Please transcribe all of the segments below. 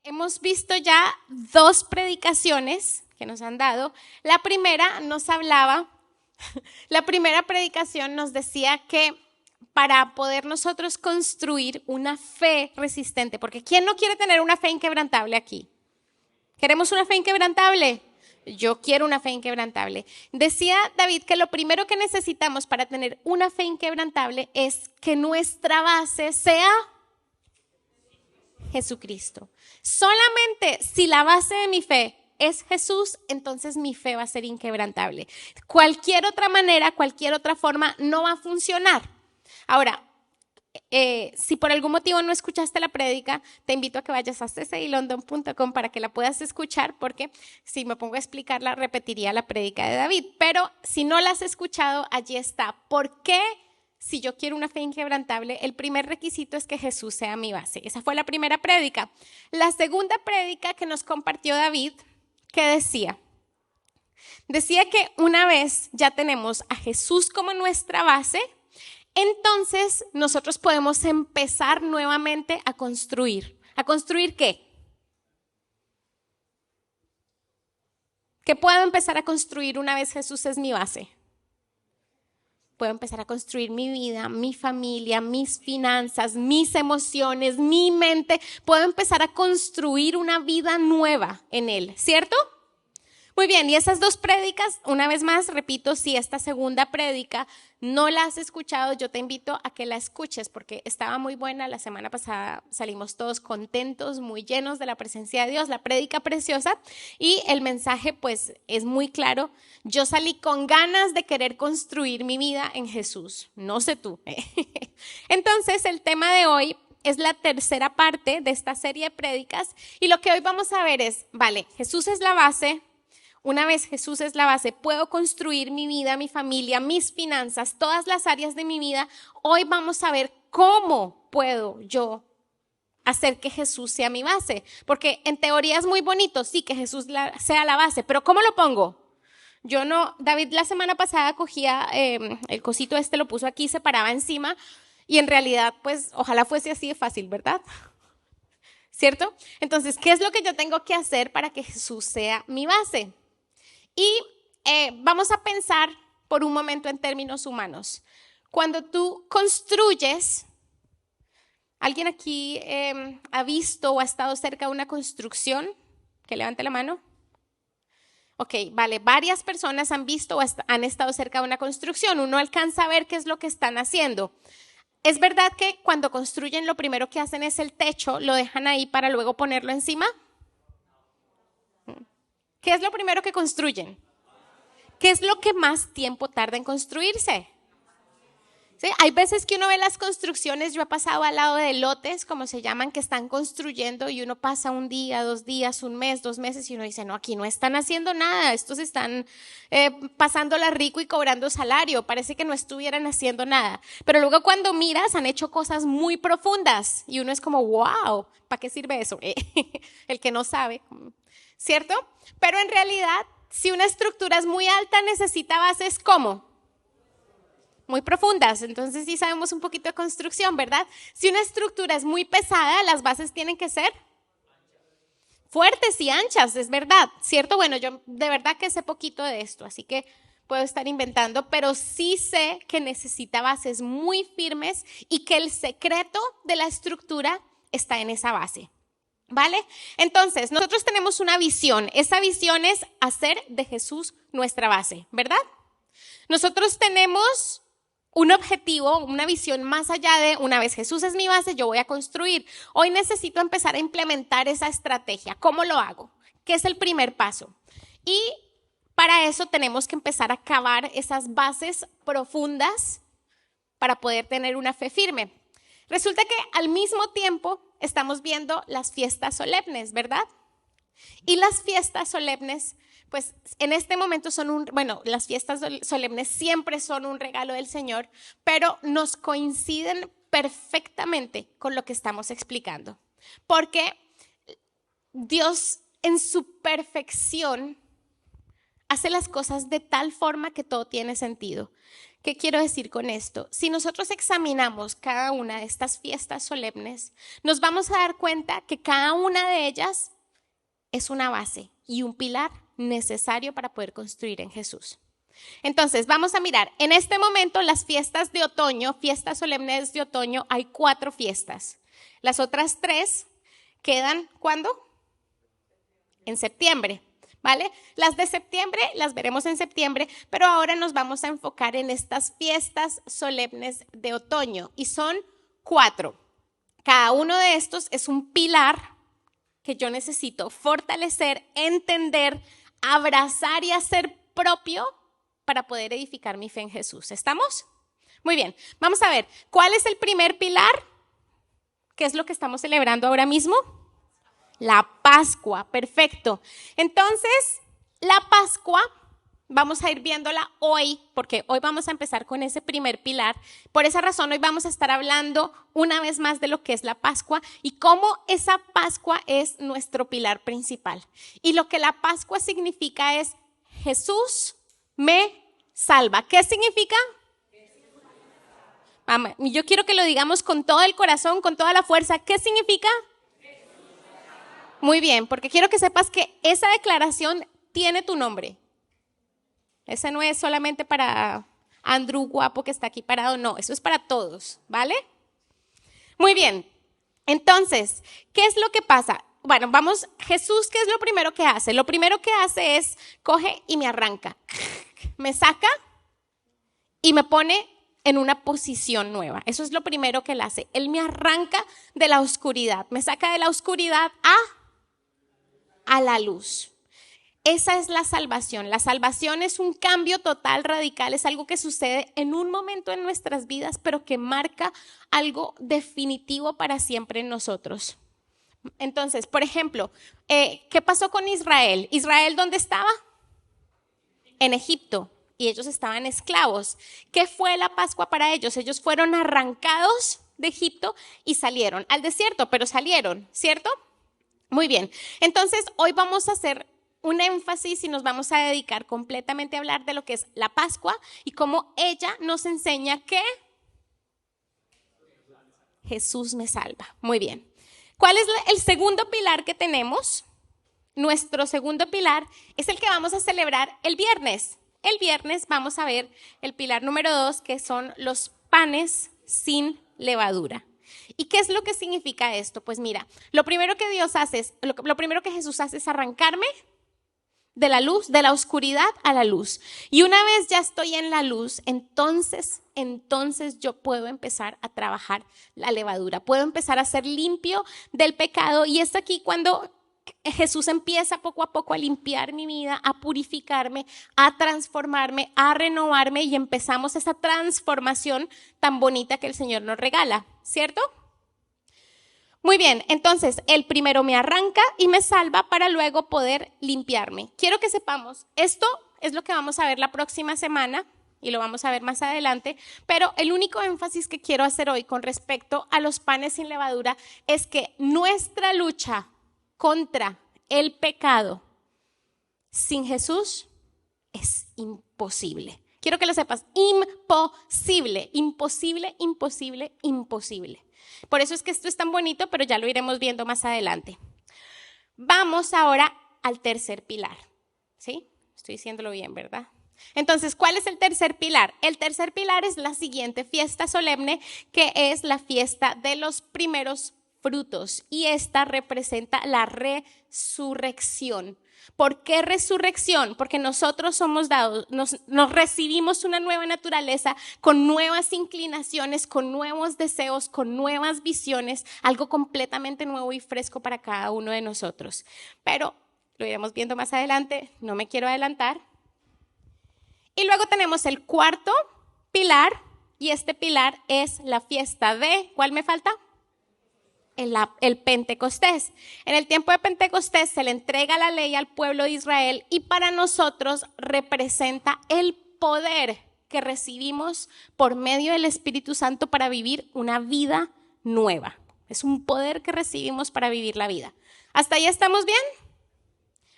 Hemos visto ya 2 predicaciones que nos han dado. La primera predicación nos decía que para poder nosotros construir una fe resistente, porque ¿quién no quiere tener una fe inquebrantable aquí? ¿Queremos una fe inquebrantable? Yo quiero una fe inquebrantable. Decía David que lo primero que necesitamos para tener una fe inquebrantable es que nuestra base sea Jesucristo. Solamente si la base de mi fe es Jesús, entonces mi fe va a ser inquebrantable. Cualquier otra manera, cualquier otra forma no va a funcionar. Ahora, si por algún motivo no escuchaste la prédica, te invito a que vayas a ccelondon.com para que la puedas escuchar, porque si me pongo a explicarla, repetiría la prédica de David. Pero si no la has escuchado, allí está. ¿Por qué? Si yo quiero una fe inquebrantable, el primer requisito es que Jesús sea mi base. Esa fue la primera prédica. La segunda prédica que nos compartió David, ¿qué decía? Decía que una vez ya tenemos a Jesús como nuestra base, entonces nosotros podemos empezar nuevamente a construir. ¿A construir qué? ¿Qué puedo empezar a construir una vez Jesús es mi base? Puedo empezar a construir mi vida, mi familia, mis finanzas, mis emociones, mi mente. Puedo empezar a construir una vida nueva en Él, ¿cierto? Muy bien, y esas 2 prédicas, una vez más, repito, si esta segunda prédica no la has escuchado, yo te invito a que la escuches porque estaba muy buena. La semana pasada salimos todos contentos, muy llenos de la presencia de Dios, la prédica preciosa, y el mensaje pues es muy claro. Yo salí con ganas de querer construir mi vida en Jesús, no sé tú. Entonces el tema de hoy es la tercera parte de esta serie de prédicas y lo que hoy vamos a ver es, vale, Jesús es la base. Una vez Jesús es la base, puedo construir mi vida, mi familia, mis finanzas, todas las áreas de mi vida. Hoy vamos a ver cómo puedo yo hacer que Jesús sea mi base. Porque en teoría es muy bonito, sí, que Jesús sea la base, pero ¿cómo lo pongo? Yo no, David la semana pasada cogía el cosito lo puso aquí, se paraba encima y en realidad pues ojalá fuese así de fácil, ¿verdad? ¿Cierto? Entonces, ¿qué es lo que yo tengo que hacer para que Jesús sea mi base? Y vamos a pensar por un momento en términos humanos. Cuando tú construyes, ¿alguien aquí ha visto o ha estado cerca de una construcción? Que levante la mano. Ok, vale, varias personas han visto o han estado cerca de una construcción. Uno alcanza a ver qué es lo que están haciendo. ¿Es verdad que cuando construyen lo primero que hacen es el techo, lo dejan ahí para luego ponerlo encima? ¿Qué es lo primero que construyen? ¿Qué es lo que más tiempo tarda en construirse? ¿Sí? Hay veces que uno ve las construcciones, yo he pasado al lado de lotes, como se llaman, que están construyendo y uno pasa un día, 2 días, un mes, 2 meses y uno dice, no, aquí no están haciendo nada, estos están pasándola rico y cobrando salario, parece que no estuvieran haciendo nada. Pero luego cuando miras han hecho cosas muy profundas y uno es como, wow, ¿para qué sirve eso? El que no sabe, ¿cierto? Pero en realidad, si una estructura es muy alta, necesita bases ¿cómo? Muy profundas. Entonces sí sabemos un poquito de construcción, ¿verdad? Si una estructura es muy pesada, las bases tienen que ser fuertes y anchas, es verdad, ¿cierto? Bueno, yo de verdad que sé poquito de esto, así que puedo estar inventando, pero sí sé que necesita bases muy firmes y que el secreto de la estructura está en esa base. ¿Vale? Entonces, nosotros tenemos una visión. Esa visión es hacer de Jesús nuestra base, ¿verdad? Nosotros tenemos un objetivo, una visión más allá de una vez Jesús es mi base, yo voy a construir. Hoy necesito empezar a implementar esa estrategia. ¿Cómo lo hago? ¿Qué es el primer paso? Y para eso tenemos que empezar a cavar esas bases profundas para poder tener una fe firme. Resulta que al mismo tiempo estamos viendo las fiestas solemnes, ¿verdad? Y las fiestas solemnes, pues en este momento las fiestas solemnes siempre son un regalo del Señor, pero nos coinciden perfectamente con lo que estamos explicando. Porque Dios en su perfección hace las cosas de tal forma que todo tiene sentido. ¿Qué quiero decir con esto? Si nosotros examinamos cada una de estas fiestas solemnes, nos vamos a dar cuenta que cada una de ellas es una base y un pilar necesario para poder construir en Jesús. Entonces, vamos a mirar, en este momento las fiestas de otoño, fiestas solemnes de otoño, hay 4 fiestas. Las otras 3 quedan, ¿cuándo? En septiembre, ¿vale? Las de septiembre las veremos en septiembre, pero ahora nos vamos a enfocar en estas fiestas solemnes de otoño y son 4. Cada uno de estos es un pilar que yo necesito fortalecer, entender, abrazar y hacer propio para poder edificar mi fe en Jesús. ¿Estamos? Muy bien, vamos a ver, ¿cuál es el primer pilar? ¿Qué es lo que estamos celebrando ahora mismo? La Pascua, perfecto. Entonces, la Pascua, vamos a ir viéndola hoy, porque hoy vamos a empezar con ese primer pilar. Por esa razón, hoy vamos a estar hablando una vez más de lo que es la Pascua y cómo esa Pascua es nuestro pilar principal. Y lo que la Pascua significa es Jesús me salva. ¿Qué significa? Yo quiero que lo digamos con todo el corazón, con toda la fuerza. ¿Qué significa? Muy bien, porque quiero que sepas que esa declaración tiene tu nombre. Esa no es solamente para Andrew guapo que está aquí parado, no, eso es para todos, ¿vale? Muy bien, entonces, ¿qué es lo que pasa? Bueno, vamos, Jesús, ¿qué es lo primero que hace? Lo primero que hace es, coge y me arranca, me saca y me pone en una posición nueva. Eso es lo primero que él hace. Él me arranca de la oscuridad, me saca de la oscuridad a la luz. Esa es la salvación. La salvación es un cambio total, radical, es algo que sucede en un momento en nuestras vidas, pero que marca algo definitivo para siempre en nosotros. Entonces, por ejemplo, ¿qué pasó con Israel? ¿Israel dónde estaba? En Egipto, y ellos estaban esclavos. ¿Qué fue la Pascua para ellos? Ellos fueron arrancados de Egipto y salieron al desierto, pero salieron, ¿cierto? Muy bien. Entonces, hoy vamos a hacer un énfasis y nos vamos a dedicar completamente a hablar de lo que es la Pascua y cómo ella nos enseña que Jesús me salva. Muy bien. ¿Cuál es el segundo pilar que tenemos? Nuestro segundo pilar es el que vamos a celebrar el viernes. El viernes vamos a ver el pilar número 2, que son los panes sin levadura. ¿Y qué es lo que significa esto? Pues mira, lo primero que Dios hace es, lo primero que Jesús hace es arrancarme de la luz, de la oscuridad a la luz. Y una vez ya estoy en la luz, entonces yo puedo empezar a trabajar la levadura. Puedo empezar a ser limpio del pecado. Y es aquí cuando Jesús empieza poco a poco a limpiar mi vida, a purificarme, a transformarme, a renovarme y empezamos esa transformación tan bonita que el Señor nos regala, ¿cierto? Muy bien, entonces el primero me arranca y me salva para luego poder limpiarme. Quiero que sepamos, esto es lo que vamos a ver la próxima semana y lo vamos a ver más adelante, pero el único énfasis que quiero hacer hoy con respecto a los panes sin levadura es que nuestra lucha contra el pecado sin Jesús es imposible. Quiero que lo sepas, imposible, imposible, imposible, imposible. Por eso es que esto es tan bonito, pero ya lo iremos viendo más adelante. Vamos ahora al tercer pilar, ¿sí? Estoy diciéndolo bien, ¿verdad? Entonces, ¿cuál es el tercer pilar? El tercer pilar es la siguiente fiesta solemne, que es la fiesta de los primeros frutos, y esta representa la resurrección. ¿Por qué resurrección? Porque nosotros somos dados, nos recibimos una nueva naturaleza con nuevas inclinaciones, con nuevos deseos, con nuevas visiones, algo completamente nuevo y fresco para cada uno de nosotros. Pero lo iremos viendo más adelante, no me quiero adelantar. Y luego tenemos el cuarto pilar, y este pilar es la fiesta de, ¿cuál me falta? El Pentecostés. En el tiempo de Pentecostés se le entrega la ley al pueblo de Israel y para nosotros representa el poder que recibimos por medio del Espíritu Santo para vivir una vida nueva. Es un poder que recibimos para vivir la vida. ¿Hasta ahí estamos bien?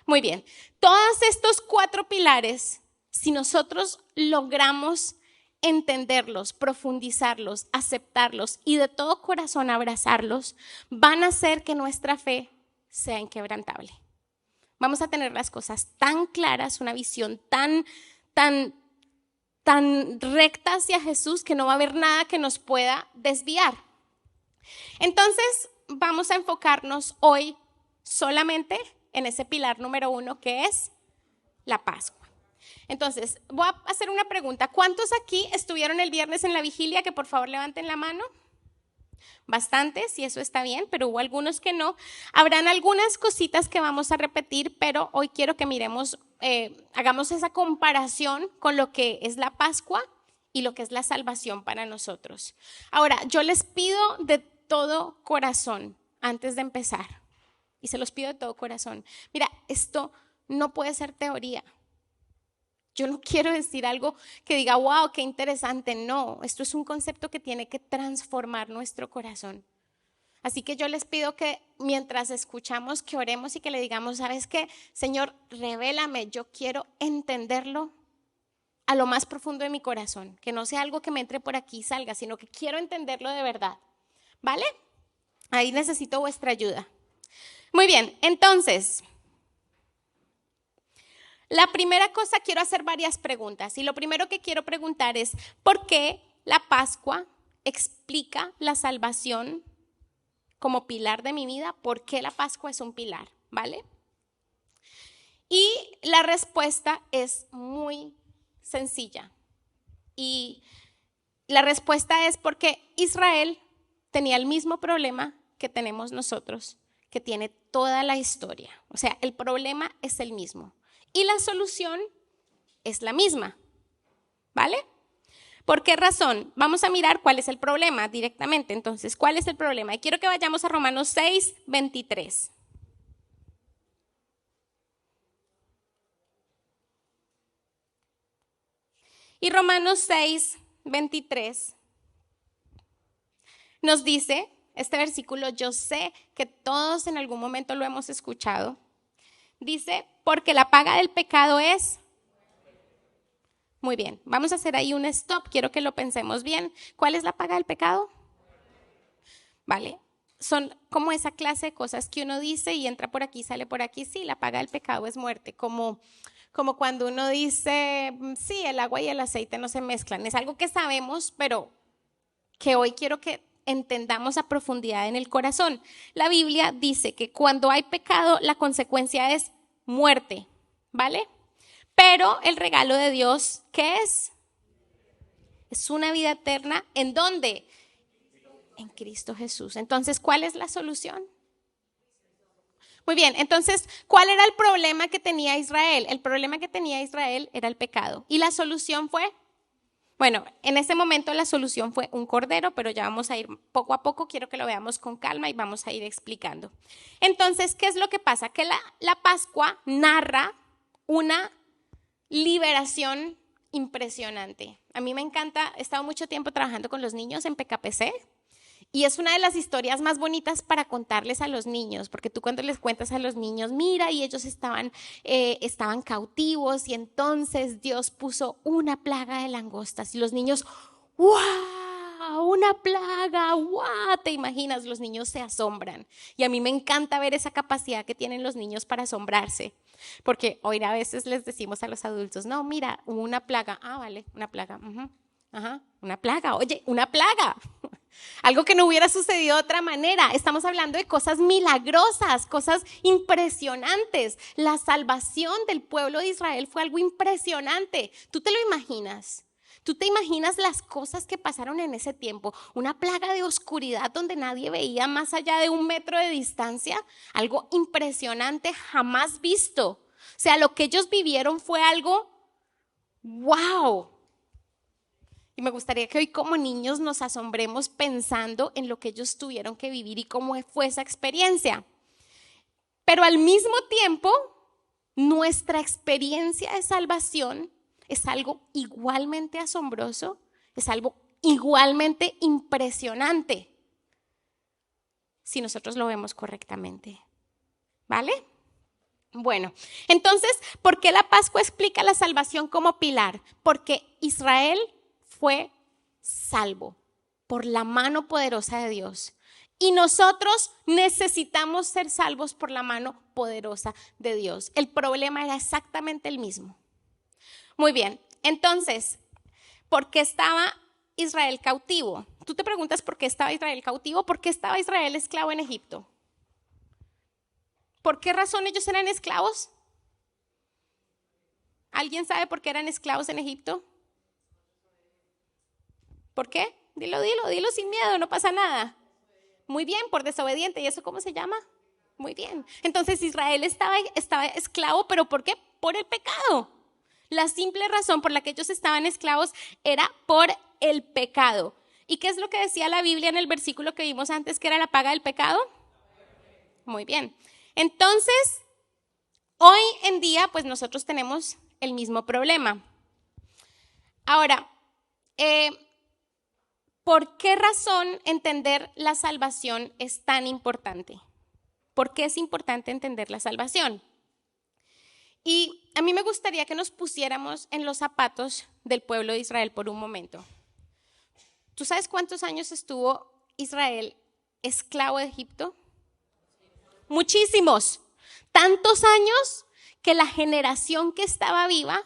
Muy bien. Todos estos 4 pilares, si nosotros logramos entenderlos, profundizarlos, aceptarlos y de todo corazón abrazarlos, van a hacer que nuestra fe sea inquebrantable. Vamos a tener las cosas tan claras, una visión tan recta hacia Jesús que no va a haber nada que nos pueda desviar. Entonces, vamos a enfocarnos hoy solamente en ese pilar número 1 que es la Pascua. Entonces, voy a hacer una pregunta. ¿Cuántos aquí estuvieron el viernes en la vigilia? Que por favor levanten la mano. Bastantes, y eso está bien, pero hubo algunos que no. Habrán algunas cositas que vamos a repetir, pero hoy quiero que miremos, hagamos esa comparación con lo que es la Pascua y lo que es la salvación para nosotros. Ahora, yo les pido de todo corazón, antes de empezar, y se los pido de todo corazón, mira, esto no puede ser teoría. Yo no quiero decir algo que diga, wow, qué interesante. No, esto es un concepto que tiene que transformar nuestro corazón. Así que yo les pido que mientras escuchamos, que oremos y que le digamos, ¿sabes qué? Señor, revélame, yo quiero entenderlo a lo más profundo de mi corazón. Que no sea algo que me entre por aquí y salga, sino que quiero entenderlo de verdad. ¿Vale? Ahí necesito vuestra ayuda. Muy bien, entonces, la primera cosa, quiero hacer varias preguntas y lo primero que quiero preguntar es, ¿por qué la Pascua explica la salvación como pilar de mi vida? ¿Por qué la Pascua es un pilar? ¿Vale? Y la respuesta es muy sencilla y la respuesta es porque Israel tenía el mismo problema que tenemos nosotros, que tiene toda la historia. O sea, el problema es el mismo. Y la solución es la misma, ¿vale? ¿Por qué razón? Vamos a mirar cuál es el problema directamente. Entonces, ¿cuál es el problema? Y quiero que vayamos a Romanos 6, 23. Y Romanos 6, 23 nos dice, este versículo yo sé que todos en algún momento lo hemos escuchado. Dice, porque la paga del pecado es... Muy bien, vamos a hacer ahí un stop, quiero que lo pensemos bien. ¿Cuál es la paga del pecado? Vale, son como esa clase de cosas que uno dice y entra por aquí, sale por aquí. Sí, la paga del pecado es muerte, como cuando uno dice, sí, el agua y el aceite no se mezclan. Es algo que sabemos, pero que hoy quiero que entendamos a profundidad en el corazón. La Biblia dice que cuando hay pecado, la consecuencia es muerte, ¿vale? Pero el regalo de Dios, ¿qué es? Es una vida eterna. ¿En dónde? En Cristo Jesús. Entonces, ¿cuál es la solución? Muy bien, entonces, ¿cuál era el problema que tenía Israel? El problema que tenía Israel era el pecado. ¿Y la solución fue? Bueno, en ese momento la solución fue un cordero, pero ya vamos a ir poco a poco, quiero que lo veamos con calma y vamos a ir explicando. Entonces, ¿qué es lo que pasa? Que la Pascua narra una liberación impresionante. A mí me encanta, he estado mucho tiempo trabajando con los niños en PKPC y es una de las historias más bonitas para contarles a los niños, porque tú cuando les cuentas a los niños, mira, y ellos estaban cautivos y entonces Dios puso una plaga de langostas y los niños, ¡wow! Una plaga, ¡wow! Te imaginas, los niños se asombran y a mí me encanta ver esa capacidad que tienen los niños para asombrarse. Porque hoy a veces les decimos a los adultos, no, mira, hubo una plaga. Ah, vale, una plaga. Ajá, una plaga. Oye, una plaga. Algo que no hubiera sucedido de otra manera. Estamos hablando de cosas milagrosas, cosas impresionantes. La salvación del pueblo de Israel fue algo impresionante. ¿Tú te lo imaginas? ¿Tú te imaginas las cosas que pasaron en ese tiempo? Una plaga de oscuridad donde nadie veía más allá de 1 metro de distancia. Algo impresionante, jamás visto. O sea, lo que ellos vivieron fue algo ¡wow! Y me gustaría que hoy como niños nos asombremos pensando en lo que ellos tuvieron que vivir y cómo fue esa experiencia. Pero al mismo tiempo, nuestra experiencia de salvación es algo igualmente asombroso, es algo igualmente impresionante, si nosotros lo vemos correctamente. ¿Vale? Bueno, entonces, ¿por qué la Pascua explica la salvación como pilar? Porque Israel fue salvo por la mano poderosa de Dios. Y nosotros necesitamos ser salvos por la mano poderosa de Dios. El problema era exactamente el mismo. Muy bien, entonces, ¿por qué estaba Israel cautivo? Tú te preguntas por qué estaba Israel cautivo, ¿por qué estaba Israel esclavo en Egipto? ¿Por qué razón ellos eran esclavos? ¿Alguien sabe por qué eran esclavos en Egipto? ¿Por qué? Dilo sin miedo, no pasa nada. Muy bien, por desobediente. ¿Y eso cómo se llama? Muy bien. Entonces Israel estaba esclavo, ¿pero por qué? Por el pecado. La simple razón por la que ellos estaban esclavos era por el pecado. ¿Y qué es lo que decía la Biblia en el versículo que vimos antes, que era la paga del pecado? Muy bien. Entonces, hoy en día, pues nosotros tenemos el mismo problema. Ahora, ¿por qué razón entender la salvación es tan importante? ¿Por qué es importante entender la salvación? Y a mí me gustaría que nos pusiéramos en los zapatos del pueblo de Israel por un momento. ¿Tú sabes cuántos años estuvo Israel esclavo de Egipto? Muchísimos. Tantos años que la generación que estaba viva,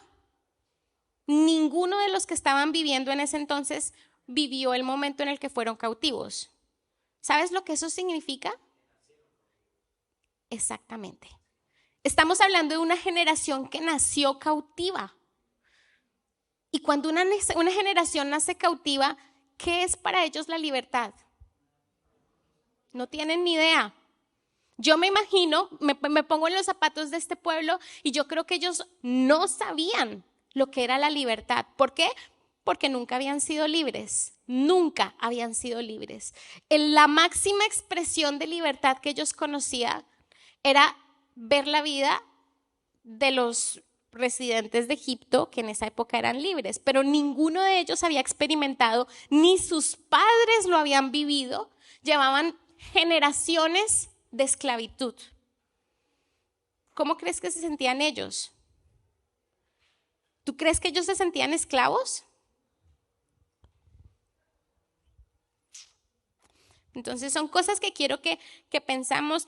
ninguno de los que estaban viviendo en ese entonces vivió el momento en el que fueron cautivos. ¿Sabes lo que eso significa? Exactamente. Estamos hablando de una generación que nació cautiva. Y cuando una generación nace cautiva, ¿qué es para ellos la libertad? No tienen ni idea. Yo me imagino, me pongo en los zapatos de este pueblo y yo creo que ellos no sabían lo que era la libertad. ¿Por qué? Porque nunca habían sido libres. Nunca habían sido libres. La máxima expresión de libertad que ellos conocían era ver la vida de los residentes de Egipto, que en esa época eran libres, pero ninguno de ellos había experimentado, ni sus padres lo habían vivido. Llevaban generaciones de esclavitud. ¿Cómo crees que se sentían ellos? ¿Tú crees que ellos se sentían esclavos? Entonces son cosas que quiero que pensemos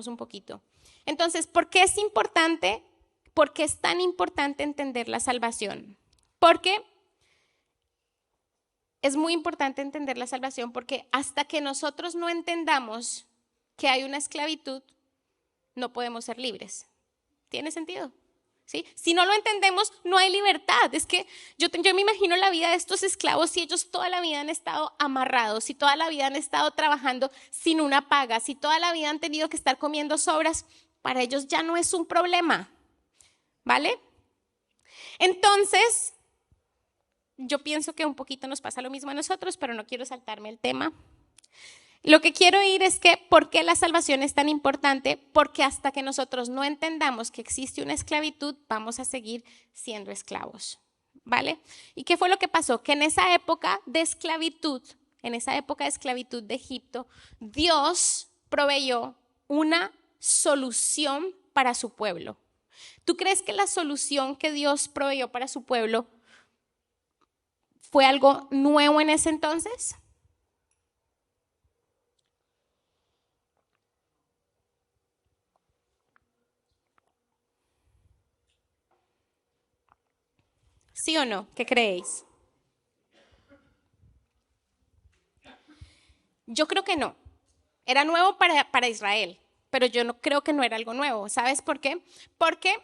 un poquito. Entonces, ¿por qué es importante? ¿Por qué es tan importante entender la salvación? Porque es muy importante entender la salvación, porque hasta que nosotros no entendamos que hay una esclavitud, no podemos ser libres. ¿Tiene sentido? ¿Sí? Si no lo entendemos, no hay libertad. Es que yo me imagino la vida de estos esclavos, si ellos toda la vida han estado amarrados, si toda la vida han estado trabajando sin una paga, si toda la vida han tenido que estar comiendo sobras, para ellos ya no es un problema, ¿vale? Entonces, yo pienso que un poquito nos pasa lo mismo a nosotros, pero no quiero saltarme el tema. Lo que quiero ir es que, ¿por qué la salvación es tan importante? Porque hasta que nosotros no entendamos que existe una esclavitud, vamos a seguir siendo esclavos, ¿vale? ¿Y qué fue lo que pasó? Que en esa época de esclavitud de Egipto, Dios proveyó una solución para su pueblo. ¿Tú crees que la solución que Dios proveyó para su pueblo fue algo nuevo en ese entonces? ¿Sí o no? ¿Qué creéis? Yo creo que no. Era nuevo para Israel, pero yo no creo que no era algo nuevo. ¿Sabes por qué? Porque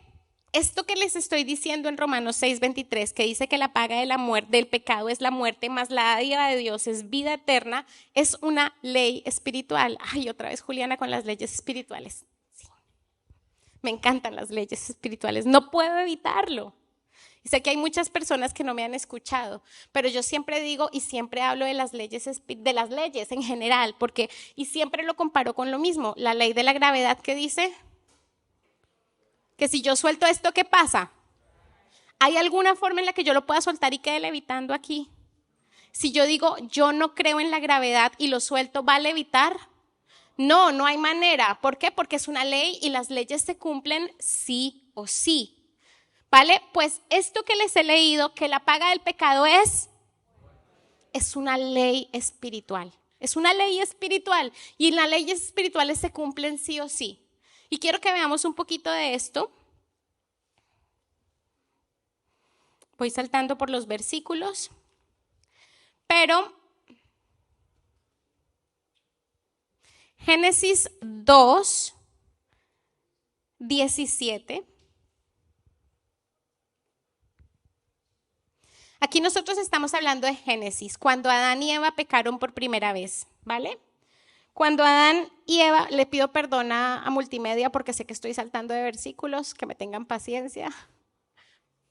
esto que les estoy diciendo en Romanos 6:23, que dice que la paga de la muerte, del pecado es la muerte, más la dádiva de Dios es vida eterna, es una ley espiritual. Ay, otra vez Juliana con las leyes espirituales. Sí. Me encantan las leyes espirituales, no puedo evitarlo. Y sé que hay muchas personas que no me han escuchado, pero yo siempre digo y siempre hablo de las leyes en general, y siempre lo comparo con lo mismo. La ley de la gravedad, que dice que si yo suelto esto, ¿qué pasa? ¿Hay alguna forma en la que yo lo pueda soltar y quede levitando aquí? Si yo digo, yo no creo en la gravedad y lo suelto, ¿va a levitar? No, no hay manera. ¿Por qué? Porque es una ley y las leyes se cumplen sí o sí. ¿Vale? Pues esto que les he leído, que la paga del pecado es una ley espiritual. Es una ley espiritual y las leyes espirituales se cumplen sí o sí. Y quiero que veamos un poquito de esto. Voy saltando por los versículos, pero Génesis 2, 17. Aquí nosotros estamos hablando de Génesis, cuando Adán y Eva pecaron por primera vez, ¿vale? Cuando Adán y Eva, le pido perdón a Multimedia porque sé que estoy saltando de versículos, que me tengan paciencia,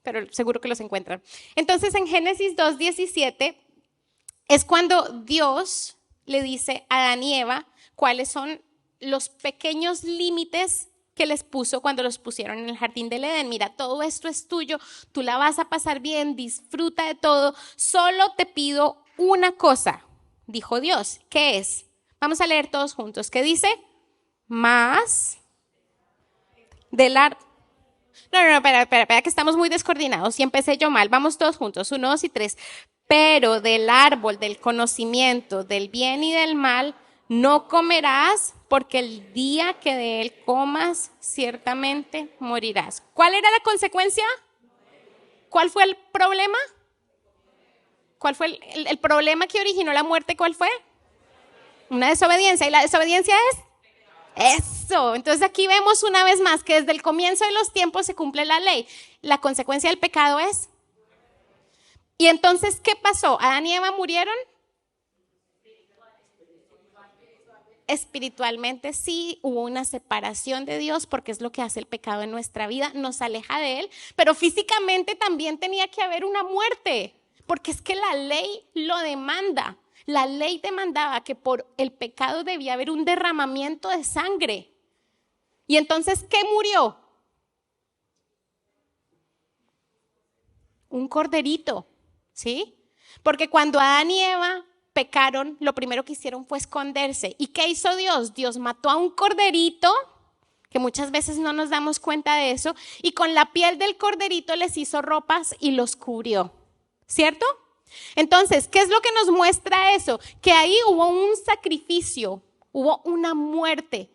pero seguro que los encuentran. Entonces en Génesis 2:17 es cuando Dios le dice a Adán y Eva cuáles son los pequeños límites que les puso cuando los pusieron en el jardín del Edén. Mira, todo esto es tuyo, tú la vas a pasar bien, disfruta de todo, solo te pido una cosa, dijo Dios. ¿Qué es? Vamos a leer todos juntos. ¿Qué dice? Más del árbol. No, espera, que estamos muy descoordinados y empecé yo mal. Vamos todos juntos, 1, 2 y 3. Pero del árbol del conocimiento del bien y del mal no comerás, porque el día que de él comas, ciertamente morirás. ¿Cuál era la consecuencia? ¿Cuál fue el problema? ¿Cuál fue el problema que originó la muerte? ¿Cuál fue? Una desobediencia. ¿Y la desobediencia es? Eso. Entonces aquí vemos una vez más que desde el comienzo de los tiempos se cumple la ley. La consecuencia del pecado es. Y entonces, ¿qué pasó? ¿Adán y Eva murieron? Espiritualmente sí, hubo una separación de Dios porque es lo que hace el pecado en nuestra vida, nos aleja de Él, pero físicamente también tenía que haber una muerte, porque es que la ley lo demanda. La ley demandaba que por el pecado debía haber un derramamiento de sangre. Y entonces, ¿qué murió? Un corderito, ¿sí? Porque cuando Adán y Eva pecaron, lo primero que hicieron fue esconderse. ¿Y qué hizo Dios? Dios mató a un corderito, que muchas veces no nos damos cuenta de eso, y con la piel del corderito les hizo ropas y los cubrió, ¿cierto? Entonces, ¿qué es lo que nos muestra eso? Que ahí hubo un sacrificio, hubo una muerte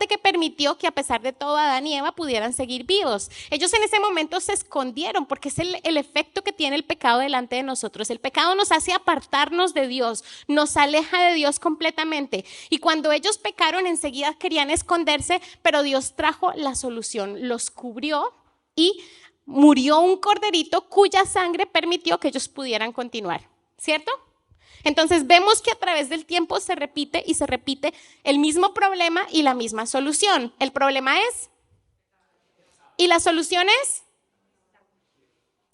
que permitió que a pesar de todo Adán y Eva pudieran seguir vivos. Ellos en ese momento se escondieron porque es el efecto que tiene el pecado delante de nosotros. El pecado nos hace apartarnos de Dios, nos aleja de Dios completamente. Y cuando ellos pecaron enseguida querían esconderse, pero Dios trajo la solución, los cubrió y murió un corderito cuya sangre permitió que ellos pudieran continuar, ¿cierto? Entonces vemos que a través del tiempo se repite y se repite el mismo problema y la misma solución. El problema es, ¿y la solución es?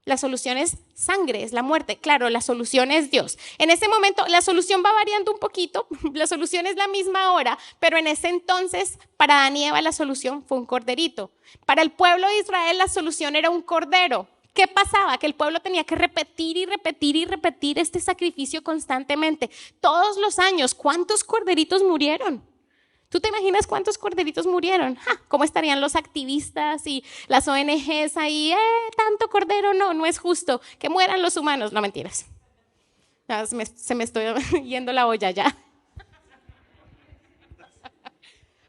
La solución es sangre, es la muerte. Claro, la solución es Dios. En ese momento la solución va variando un poquito, la solución es la misma ahora, pero en ese entonces para Adán y Eva la solución fue un corderito. Para el pueblo de Israel la solución era un cordero. ¿Qué pasaba? Que el pueblo tenía que repetir y repetir y repetir este sacrificio constantemente. Todos los años, ¿cuántos corderitos murieron? ¿Tú te imaginas cuántos corderitos murieron? ¡Ja! ¿Cómo estarían los activistas y las ONGs ahí? Tanto cordero, no es justo. Que mueran los humanos. No, mentiras. No, se me estoy yendo la olla ya.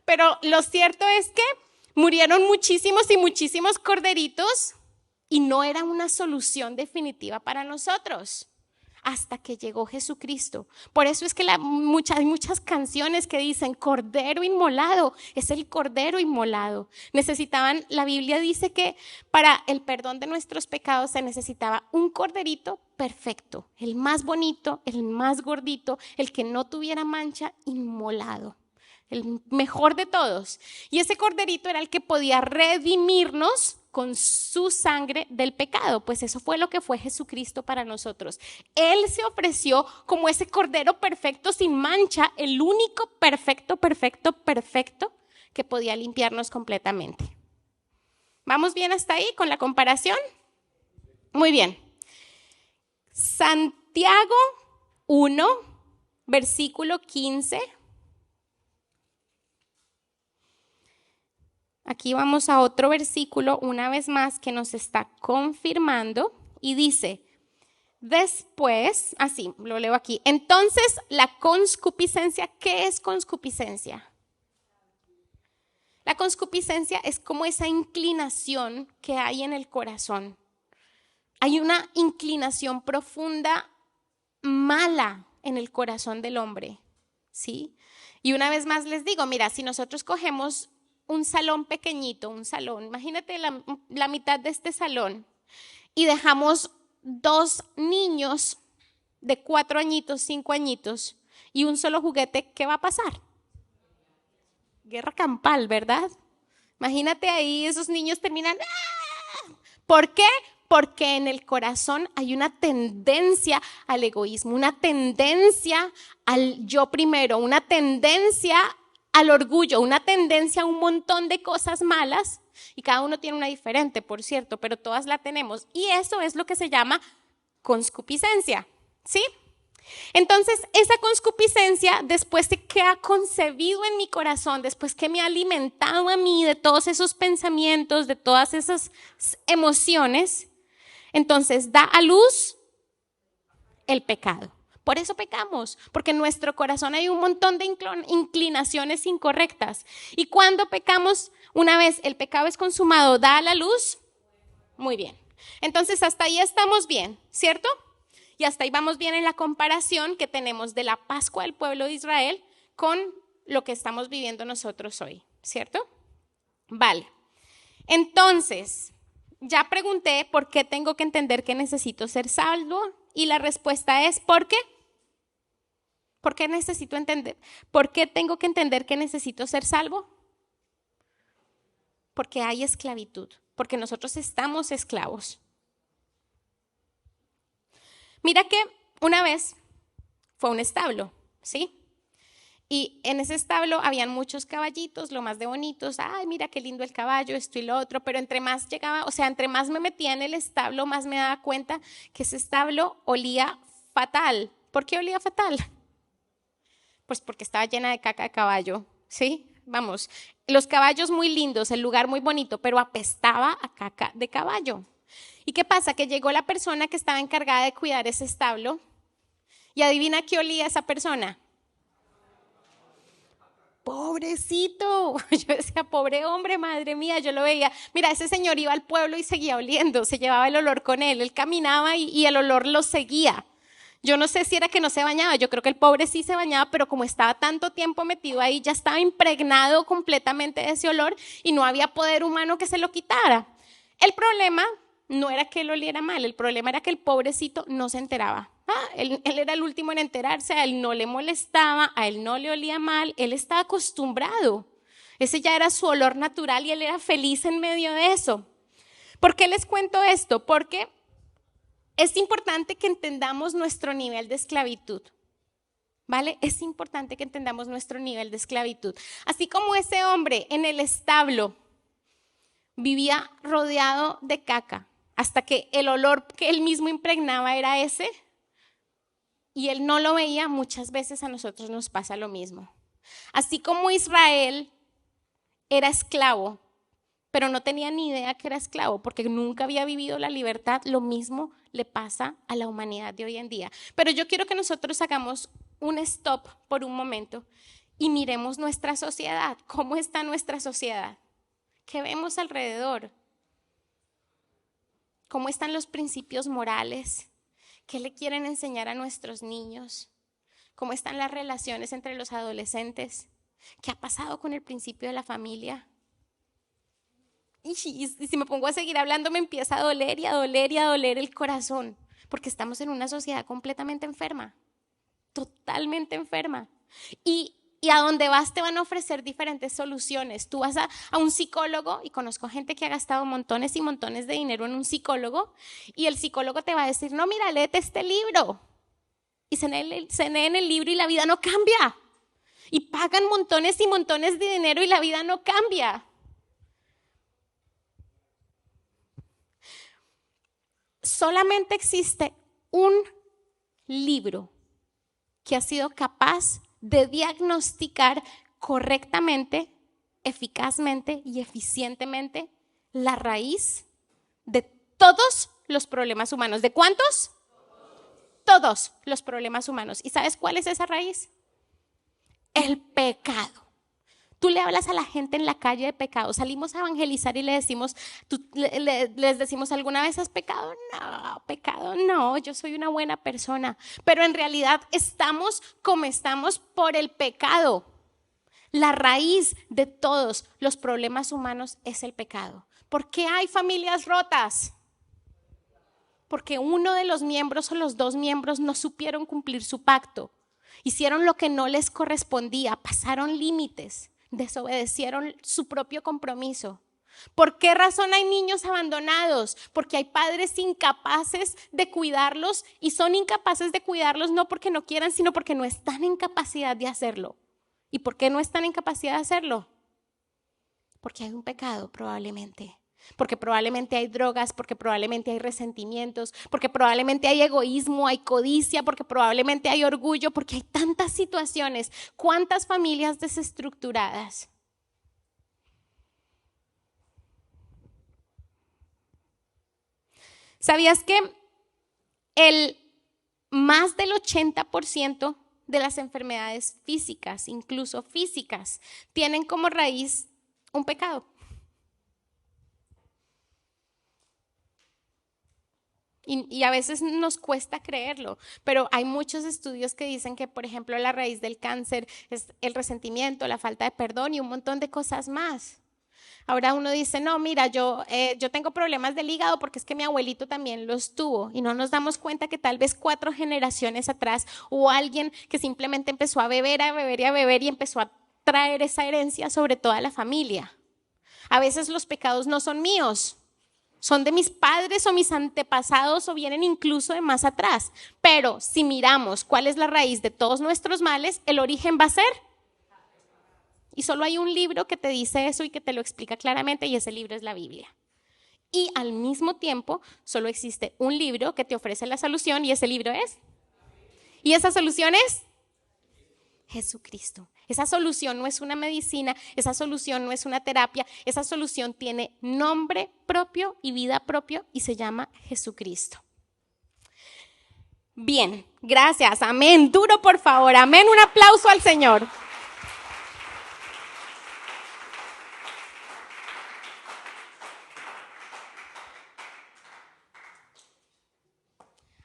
Pero lo cierto es que murieron muchísimos y muchísimos corderitos y no era una solución definitiva para nosotros hasta que llegó Jesucristo. Por eso es que hay muchas canciones que dicen Cordero inmolado, es el Cordero inmolado. La Biblia dice que para el perdón de nuestros pecados se necesitaba un corderito perfecto, el más bonito, el más gordito, el que no tuviera mancha, inmolado. El mejor de todos. Y ese corderito era el que podía redimirnos con su sangre del pecado, pues eso fue lo que fue Jesucristo para nosotros. Él se ofreció como ese cordero perfecto sin mancha, el único perfecto que podía limpiarnos completamente. ¿Vamos bien hasta ahí con la comparación? Muy bien. Santiago 1, versículo 15. aquí vamos a otro versículo una vez más que nos está confirmando y dice, después, así lo leo aquí, entonces la concupiscencia, ¿qué es concupiscencia? La concupiscencia es como esa inclinación que hay en el corazón. Hay una inclinación profunda, mala en el corazón del hombre, ¿sí? Y una vez más les digo, mira, si nosotros cogemos un salón pequeñito, un salón, imagínate la mitad de este salón y dejamos 2 niños de 4 añitos, 5 añitos y un solo juguete, ¿qué va a pasar? Guerra campal, ¿verdad? Imagínate ahí, esos niños terminan. ¡Ah! ¿Por qué? Porque en el corazón hay una tendencia al egoísmo, una tendencia al yo primero, una tendencia al orgullo, una tendencia a un montón de cosas malas, y cada uno tiene una diferente, por cierto, pero todas la tenemos, y eso es lo que se llama concupiscencia, ¿sí? Entonces, esa concupiscencia, después de que ha concebido en mi corazón, después que me ha alimentado a mí de todos esos pensamientos, de todas esas emociones, entonces da a luz el pecado. Por eso pecamos, porque en nuestro corazón hay un montón de inclinaciones incorrectas. Y cuando pecamos, una vez el pecado es consumado, da a la luz. Muy bien. Entonces, hasta ahí estamos bien, ¿cierto? Y hasta ahí vamos bien en la comparación que tenemos de la Pascua del pueblo de Israel con lo que estamos viviendo nosotros hoy, ¿cierto? Vale. Entonces, ya pregunté por qué tengo que entender que necesito ser salvo y la respuesta es ¿por qué? ¿Por qué necesito entender? ¿Por qué tengo que entender que necesito ser salvo? Porque hay esclavitud, porque nosotros estamos esclavos. Mira que una vez fue a un establo, ¿sí? Y en ese establo habían muchos caballitos, lo más de bonitos. Ay, mira qué lindo el caballo, esto y lo otro. Pero entre más llegaba, o sea, entre más me metía en el establo, más me daba cuenta que ese establo olía fatal. ¿Por qué olía fatal? Pues porque estaba llena de caca de caballo, ¿sí? Vamos, los caballos muy lindos, el lugar muy bonito, pero apestaba a caca de caballo. ¿Y qué pasa? Que llegó la persona que estaba encargada de cuidar ese establo y adivina qué olía esa persona. Pobrecito, yo decía, pobre hombre, madre mía, yo lo veía. Mira, ese señor iba al pueblo y seguía oliendo, se llevaba el olor con él caminaba y el olor lo seguía. Yo no sé si era que no se bañaba, yo creo que el pobre sí se bañaba, pero como estaba tanto tiempo metido ahí, ya estaba impregnado completamente de ese olor y no había poder humano que se lo quitara. El problema no era que él oliera mal, el problema era que el pobrecito no se enteraba. Él era el último en enterarse, a él no le molestaba, a él no le olía mal, él estaba acostumbrado. Ese ya era su olor natural y él era feliz en medio de eso. ¿Por qué les cuento esto? Porque es importante que entendamos nuestro nivel de esclavitud, ¿vale? Es importante que entendamos nuestro nivel de esclavitud. Así como ese hombre en el establo vivía rodeado de caca, hasta que el olor que él mismo impregnaba era ese, y él no lo veía, muchas veces a nosotros nos pasa lo mismo. Así como Israel era esclavo, pero no tenía ni idea que era esclavo porque nunca había vivido la libertad, lo mismo le pasa a la humanidad de hoy en día. Pero yo quiero que nosotros hagamos un stop por un momento y miremos nuestra sociedad. ¿Cómo está nuestra sociedad? ¿Qué vemos alrededor? ¿Cómo están los principios morales? ¿Qué le quieren enseñar a nuestros niños? ¿Cómo están las relaciones entre los adolescentes? ¿Qué ha pasado con el principio de la familia? Y si me pongo a seguir hablando me empieza a doler y a doler y a doler el corazón, porque estamos en una sociedad completamente enferma, totalmente enferma. Y a donde vas te van a ofrecer diferentes soluciones. Tú vas a un psicólogo, y conozco gente que ha gastado montones y montones de dinero en un psicólogo, y el psicólogo te va a decir, no, mira, léete este libro. Y se leen el libro y la vida no cambia. Y pagan montones y montones de dinero y la vida no cambia. Solamente existe un libro que ha sido capaz de diagnosticar correctamente eficazmente y eficientemente la raíz de todos los problemas humanos. ¿De cuántos? Todos los problemas humanos. ¿Y sabes cuál es esa raíz? El pecado. Tú le hablas a la gente en la calle de pecado, salimos a evangelizar y les decimos, ¿alguna vez has pecado? No, pecado no, yo soy una buena persona. Pero en realidad estamos como estamos por el pecado. La raíz de todos los problemas humanos es el pecado. ¿Por qué hay familias rotas? Porque uno de los miembros o los dos miembros no supieron cumplir su pacto. Hicieron lo que no les correspondía, pasaron límites, desobedecieron su propio compromiso. ¿Por qué razón hay niños abandonados? Porque hay padres incapaces de cuidarlos y son incapaces de cuidarlos no porque no quieran, sino porque no están en capacidad de hacerlo. ¿Y por qué no están en capacidad de hacerlo? Porque hay un pecado probablemente. Porque probablemente hay drogas, porque probablemente hay resentimientos, porque probablemente hay egoísmo, hay codicia, porque probablemente hay orgullo, porque hay tantas situaciones. ¿Cuántas familias desestructuradas? ¿Sabías que más del 80% de las enfermedades físicas, incluso físicas, tienen como raíz un pecado? Y a veces nos cuesta creerlo, pero hay muchos estudios que dicen que, por ejemplo, la raíz del cáncer es el resentimiento, la falta de perdón y un montón de cosas más. Ahora uno dice, no, mira, yo tengo problemas del hígado porque es que mi abuelito también los tuvo y no nos damos cuenta que tal vez 4 generaciones atrás hubo alguien que simplemente empezó a beber, a beber y a beber y empezó a traer esa herencia sobre toda la familia. A veces los pecados no son míos. Son de mis padres o mis antepasados o vienen incluso de más atrás. Pero si miramos cuál es la raíz de todos nuestros males, el origen va a ser. Y solo hay un libro que te dice eso y que te lo explica claramente y ese libro es la Biblia. Y al mismo tiempo solo existe un libro que te ofrece la solución y ese libro es. ¿Y esa solución es? Jesucristo. Esa solución no es una medicina, esa solución no es una terapia, esa solución tiene nombre propio y vida propia y se llama Jesucristo. Bien, gracias, amén. Duro, por favor, amén. Un aplauso al Señor.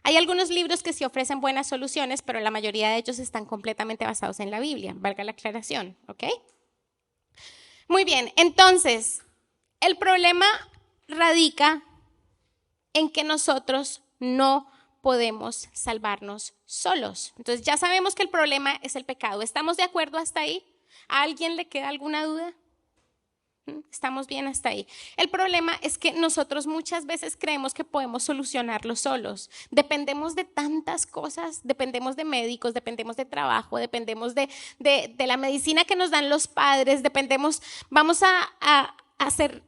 Hay algunos libros que sí ofrecen buenas soluciones, pero la mayoría de ellos están completamente basados en la Biblia, valga la aclaración, ¿ok? Muy bien, entonces, el problema radica en que nosotros no podemos salvarnos solos. Entonces, ya sabemos que el problema es el pecado. ¿Estamos de acuerdo hasta ahí? ¿A alguien le queda alguna duda? Estamos bien hasta ahí. El problema es que nosotros muchas veces creemos que podemos solucionarlo solos. Dependemos de tantas cosas, dependemos de médicos, dependemos de trabajo, dependemos de la medicina que nos dan los padres, vamos a hacer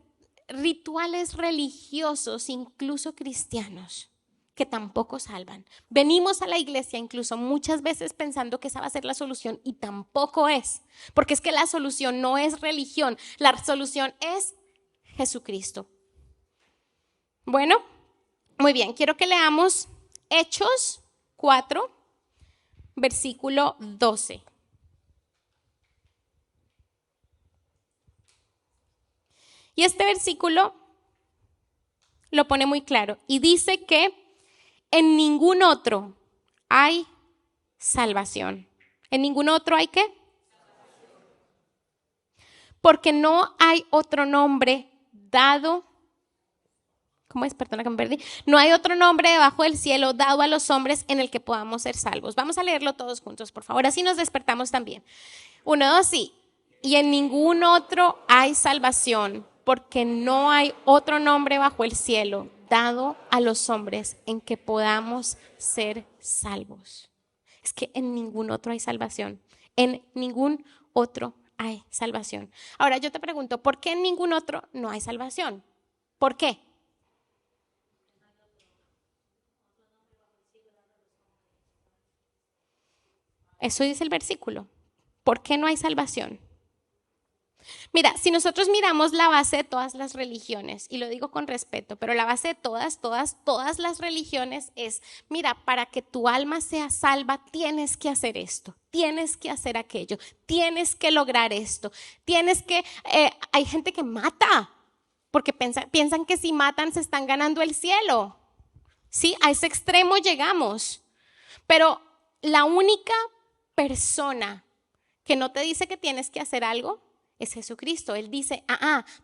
rituales religiosos, incluso cristianos, que tampoco salvan. Venimos a la iglesia incluso muchas veces pensando que esa va a ser la solución y tampoco es, porque es que la solución no es religión, la solución es Jesucristo. Bueno, muy bien, quiero que leamos Hechos 4, versículo 12. Y este versículo lo pone muy claro y dice que en ningún otro hay salvación. ¿En ningún otro hay qué? Porque no hay otro nombre dado. ¿Cómo es? Perdona que me perdí. No hay otro nombre debajo del cielo dado a los hombres en el que podamos ser salvos. Vamos a leerlo todos juntos, por favor. Así nos despertamos también. 1, 2, sí. Y en ningún otro hay salvación, porque no hay otro nombre bajo el cielo dado a los hombres en que podamos ser salvos. Es que en ningún otro hay salvación. En ningún otro hay salvación. Ahora yo te pregunto, ¿por qué en ningún otro no hay salvación? ¿Por qué? Eso dice el versículo. ¿Por qué no hay salvación? Mira, si nosotros miramos la base de todas las religiones, y lo digo con respeto, pero la base de todas las religiones es, mira, para que tu alma sea salva, tienes que hacer esto, tienes que hacer aquello, tienes que lograr esto, hay gente que mata, porque piensan que si matan se están ganando el cielo. Sí, a ese extremo llegamos. Pero la única persona que no te dice que tienes que hacer algo es Jesucristo. Él dice,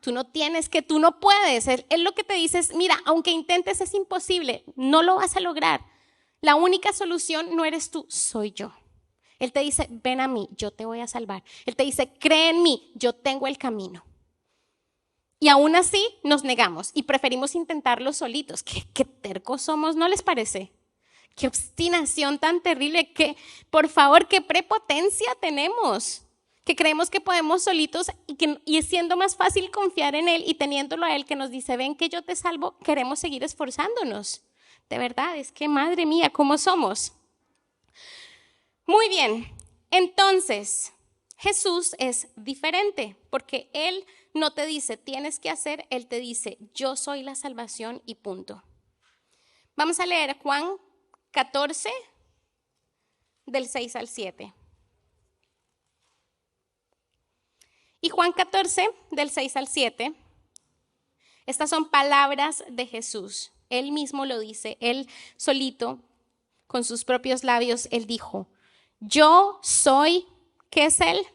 tú no tienes que, tú no puedes. Él lo que te dice es, mira, aunque intentes es imposible, no lo vas a lograr. La única solución no eres tú, soy yo. Él te dice, ven a mí, yo te voy a salvar. Él te dice, cree en mí, yo tengo el camino. Y aún así nos negamos y preferimos intentarlo solitos. Qué tercos somos, ¿no les parece? Qué obstinación tan terrible, por favor, qué prepotencia tenemos. Que creemos que podemos solitos y siendo más fácil confiar en Él y teniéndolo a Él que nos dice, ven que yo te salvo, queremos seguir esforzándonos. De verdad, es que madre mía, ¿cómo somos? Muy bien, entonces Jesús es diferente porque Él no te dice tienes que hacer, Él te dice yo soy la salvación y punto. Vamos a leer Juan 14 del 6 al 7. Y Juan 14 del 6 al 7, estas son palabras de Jesús. Él mismo lo dice, él solito, con sus propios labios, él dijo, yo soy, ¿qué es él?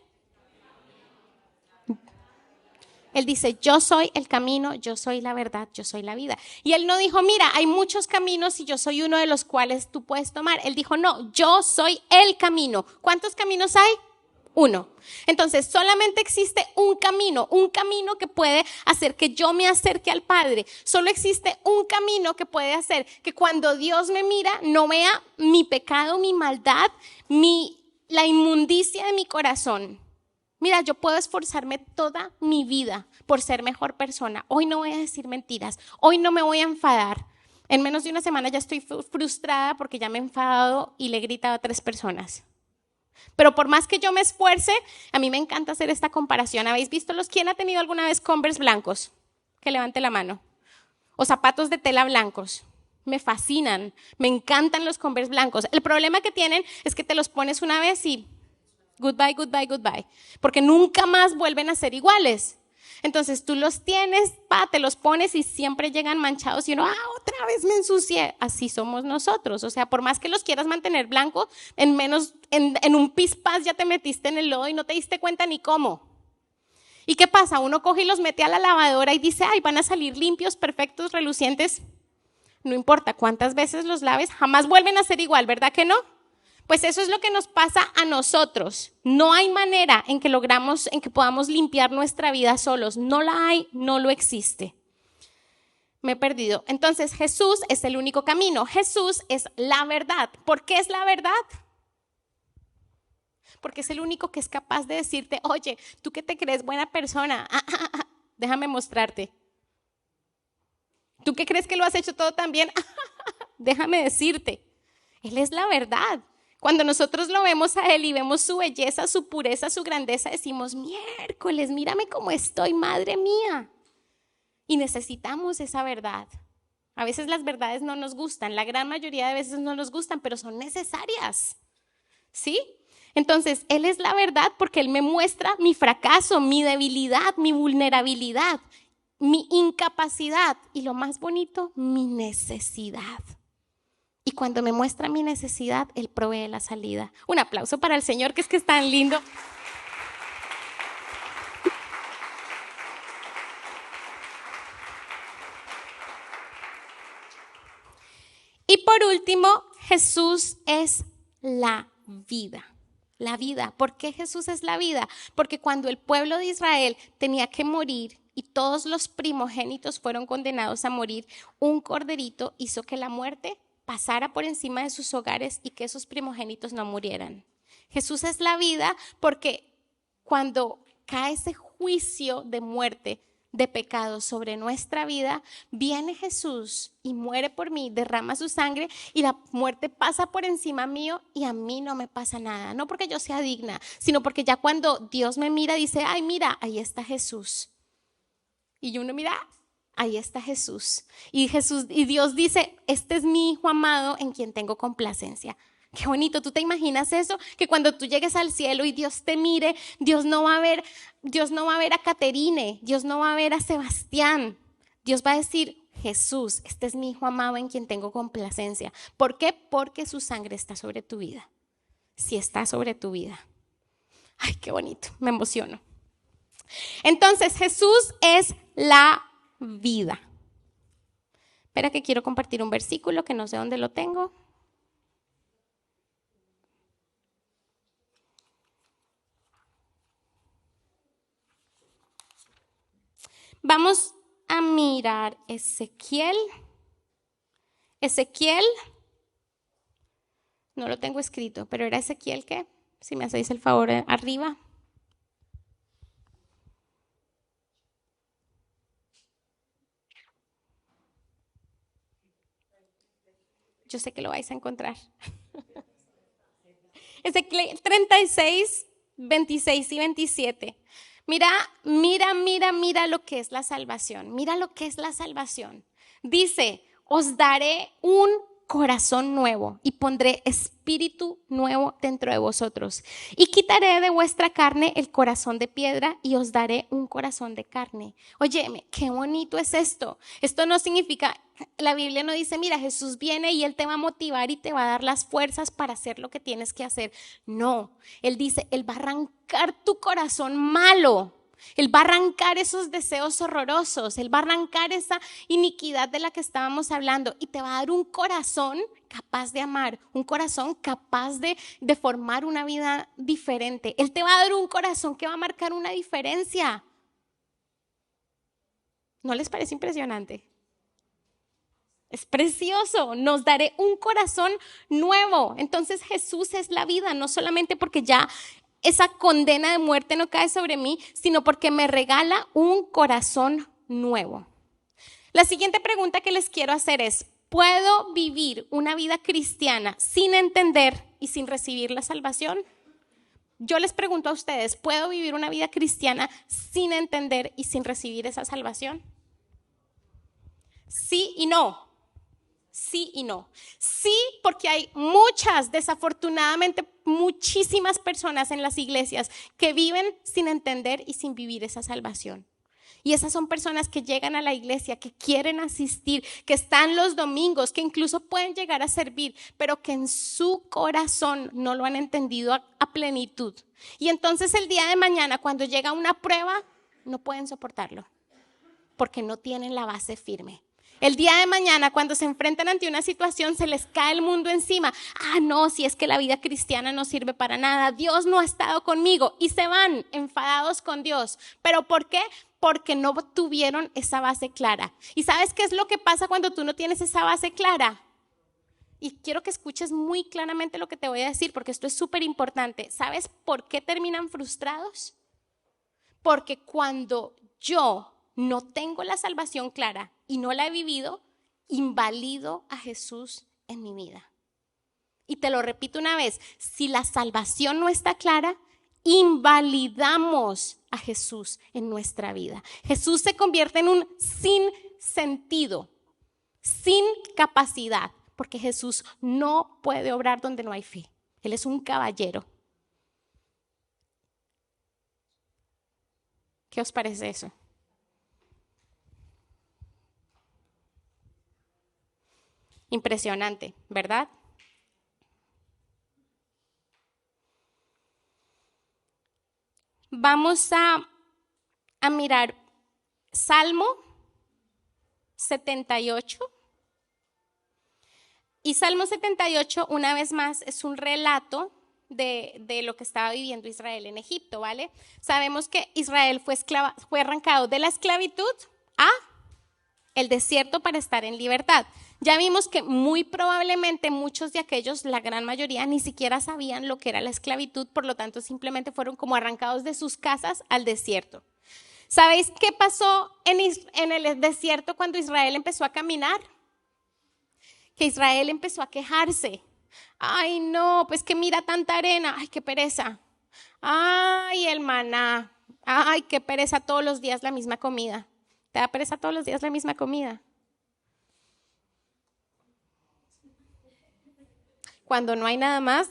Él dice, yo soy el camino, yo soy la verdad, yo soy la vida. Y él no dijo, mira, hay muchos caminos y yo soy uno de los cuales tú puedes tomar. Él dijo, no, yo soy el camino. ¿Cuántos caminos hay? Uno. Entonces, solamente existe un camino que puede hacer que yo me acerque al Padre. Solo existe un camino que puede hacer que cuando Dios me mira, no vea mi pecado, mi maldad, la inmundicia de mi corazón. Mira, yo puedo esforzarme toda mi vida por ser mejor persona. Hoy no voy a decir mentiras. Hoy no me voy a enfadar. En menos de una semana ya estoy frustrada porque ya me he enfadado y le he gritado a 3 personas. Pero por más que yo me esfuerce, a mí me encanta hacer esta comparación. ¿Habéis visto quién ha tenido alguna vez Converse blancos? Que levante la mano. O zapatos de tela blancos. Me fascinan, me encantan los Converse blancos. El problema que tienen es que te los pones una vez y goodbye, goodbye, goodbye. Porque nunca más vuelven a ser iguales. Entonces tú los tienes, te los pones y siempre llegan manchados y uno, otra vez me ensucié. Así somos nosotros. O sea, por más que los quieras mantener blancos, en un pispás ya te metiste en el lodo y no te diste cuenta ni cómo. ¿Y qué pasa? Uno coge y los mete a la lavadora y dice, van a salir limpios, perfectos, relucientes. No importa cuántas veces los laves, jamás vuelven a ser igual, ¿verdad que no? Pues eso es lo que nos pasa a nosotros. No hay manera en que podamos limpiar nuestra vida solos. No la hay, no lo existe. Me he perdido. Entonces Jesús es el único camino. Jesús es la verdad. ¿Por qué es la verdad? Porque es el único que es capaz de decirte, oye, tú que te crees buena persona, déjame mostrarte. ¿Tú que crees que lo has hecho todo tan bien? Déjame decirte. Él es la verdad. Cuando nosotros lo vemos a Él y vemos su belleza, su pureza, su grandeza, decimos, miércoles, mírame cómo estoy, madre mía. Y necesitamos esa verdad. A veces las verdades no nos gustan, la gran mayoría de veces no nos gustan, pero son necesarias. ¿Sí? Entonces, Él es la verdad porque Él me muestra mi fracaso, mi debilidad, mi vulnerabilidad, mi incapacidad y lo más bonito, mi necesidad. Y cuando me muestra mi necesidad, Él provee la salida. Un aplauso para el Señor, que es tan lindo. Y por último, Jesús es la vida. La vida. ¿Por qué Jesús es la vida? Porque cuando el pueblo de Israel tenía que morir y todos los primogénitos fueron condenados a morir, un corderito hizo que la muerte pasara por encima de sus hogares y que esos primogénitos no murieran. Jesús es la vida porque cuando cae ese juicio de muerte de pecado sobre nuestra vida, viene Jesús y muere por mí, derrama su sangre y la muerte pasa por encima mío y a mí no me pasa nada. No porque yo sea digna, sino porque ya cuando Dios me mira dice, ay, mira, ahí está Jesús. Y uno mira, ahí está Jesús. Y Dios dice, este es mi hijo amado en quien tengo complacencia. Qué bonito, ¿tú te imaginas eso? Que cuando tú llegues al cielo y Dios te mire, Dios no va a ver a Caterine, Dios no va a ver a Sebastián. Dios va a decir, Jesús, este es mi hijo amado en quien tengo complacencia. ¿Por qué? Porque su sangre está sobre tu vida. Si está sobre tu vida. Ay, qué bonito, me emociono. Entonces, Jesús es la vida. Espera que quiero compartir un versículo que no sé dónde lo tengo. Vamos a mirar Ezequiel. Ezequiel, no lo tengo escrito, pero era Ezequiel, ¿qué? Si me hacéis el favor, arriba. Yo sé que lo vais a encontrar. Ezequiel 36, 26 y 27. Mira lo que es la salvación. Mira lo que es la salvación. Dice, os daré un corazón nuevo y pondré espíritu nuevo dentro de vosotros. Y quitaré de vuestra carne el corazón de piedra y os daré un corazón de carne. Óyeme, qué bonito es esto. Esto no significa, la Biblia no dice, mira, Jesús viene y Él te va a motivar y te va a dar las fuerzas para hacer lo que tienes que hacer. No, Él dice, Él va a arrancar tu corazón malo. Él va a arrancar esos deseos horrorosos, Él va a arrancar esa iniquidad de la que estábamos hablando y te va a dar un corazón capaz de amar, un corazón capaz de formar una vida diferente. Él te va a dar un corazón que va a marcar una diferencia. ¿No les parece impresionante? Es precioso, nos daré un corazón nuevo. Entonces Jesús es la vida, no solamente porque ya esa condena de muerte no cae sobre mí, sino porque me regala un corazón nuevo. La siguiente pregunta que les quiero hacer es, ¿puedo vivir una vida cristiana sin entender y sin recibir la salvación? Yo les pregunto a ustedes, ¿puedo vivir una vida cristiana sin entender y sin recibir esa salvación? Sí y no. Sí y no. Sí, porque hay desafortunadamente, muchísimas personas en las iglesias que viven sin entender y sin vivir esa salvación. Y esas son personas que llegan a la iglesia, que quieren asistir, que están los domingos, que incluso pueden llegar a servir, pero que en su corazón no lo han entendido a plenitud. Y entonces el día de mañana, cuando llega una prueba, no pueden soportarlo, porque no tienen la base firme. El día de mañana, cuando se enfrentan ante una situación, se les cae el mundo encima. Ah, no, si es que la vida cristiana no sirve para nada. Dios no ha estado conmigo. Y se van enfadados con Dios. ¿Pero por qué? Porque no tuvieron esa base clara. ¿Y sabes qué es lo que pasa cuando tú no tienes esa base clara? Y quiero que escuches muy claramente lo que te voy a decir, porque esto es súper importante. ¿Sabes por qué terminan frustrados? Porque cuando yo no tengo la salvación clara y no la he vivido, invalido a Jesús en mi vida. Y te lo repito una vez, si la salvación no está clara, invalidamos a Jesús en nuestra vida. Jesús se convierte en un sin sentido, sin capacidad, porque Jesús no puede obrar donde no hay fe. Él es un caballero. ¿Qué os parece eso? Impresionante, ¿verdad? Vamos a mirar Salmo 78. Y Salmo 78, una vez más, es un relato de lo que estaba viviendo Israel en Egipto, ¿vale? Sabemos que Israel fue arrancado de la esclavitud a el desierto para estar en libertad. Ya vimos que muy probablemente muchos de aquellos, la gran mayoría, ni siquiera sabían lo que era la esclavitud, por lo tanto simplemente fueron como arrancados de sus casas al desierto. ¿Sabéis qué pasó en el desierto cuando Israel empezó a caminar? Que Israel empezó a quejarse. Ay, no, pues que mira tanta arena. Ay, qué pereza. Ay, el maná. Ay, qué pereza, todos los días la misma comida. ¿Te da pereza todos los días la misma comida? Cuando no hay nada más.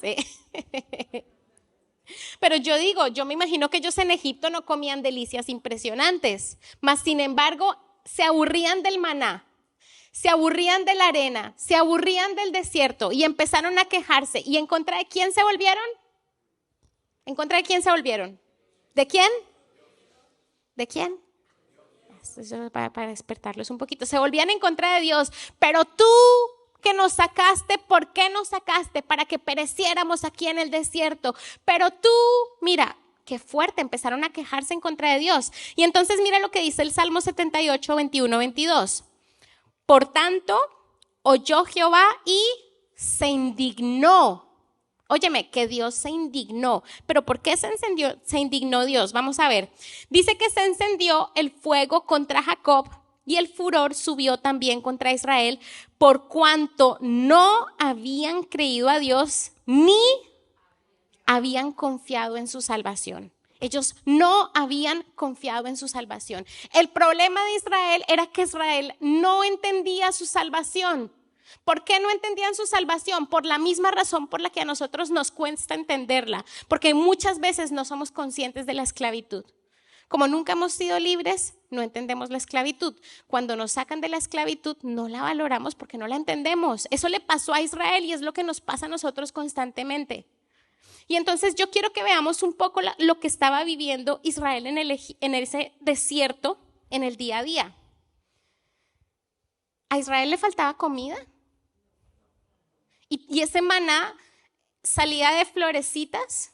Pero yo me imagino que ellos en Egipto no comían delicias impresionantes, mas sin embargo se aburrían del maná, se aburrían de la arena, se aburrían del desierto y empezaron a quejarse. ¿Y en contra de quién se volvieron? ¿En contra de quién se volvieron? ¿De quién? ¿De quién? Eso es para despertarlos un poquito. Se volvían en contra de Dios. Pero tú que nos sacaste, ¿por qué nos sacaste? Para que pereciéramos aquí en el desierto. Pero tú, mira, qué fuerte, empezaron a quejarse en contra de Dios. Y entonces mira lo que dice el Salmo 78, 21, 22. Por tanto, oyó Jehová y se indignó. Óyeme, que Dios se indignó. ¿Pero por qué se indignó Dios? Vamos a ver. Dice que se encendió el fuego contra Jacob y el furor subió también contra Israel, por cuanto no habían creído a Dios ni habían confiado en su salvación. Ellos no habían confiado en su salvación. El problema de Israel era que Israel no entendía su salvación. ¿Por qué no entendían su salvación? Por la misma razón por la que a nosotros nos cuesta entenderla, porque muchas veces no somos conscientes de la esclavitud. Como nunca hemos sido libres, no entendemos la esclavitud. Cuando nos sacan de la esclavitud, no la valoramos porque no la entendemos. Eso le pasó a Israel y es lo que nos pasa a nosotros constantemente. Y entonces yo quiero que veamos un poco lo que estaba viviendo Israel en ese desierto en el día a día. ¿A Israel le faltaba comida? Y ese maná salía de florecitas.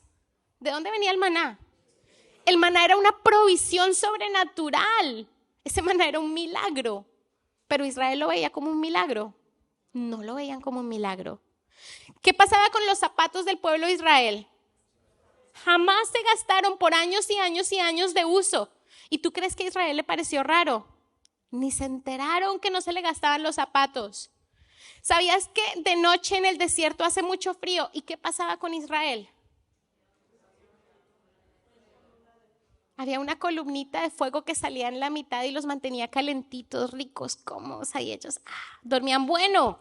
¿De dónde venía el maná? El maná era una provisión sobrenatural. Ese maná era un milagro. Pero Israel lo veía como un milagro. No lo veían como un milagro. ¿Qué pasaba con los zapatos del pueblo de Israel? Jamás se gastaron por años y años y años de uso. ¿Y tú crees que a Israel le pareció raro? Ni se enteraron que no se le gastaban los zapatos. ¿Sabías que de noche en el desierto hace mucho frío? ¿Y qué pasaba con Israel? Había una columnita de fuego que salía en la mitad y los mantenía calentitos, ricos, cómodos. Ahí ellos dormían bueno.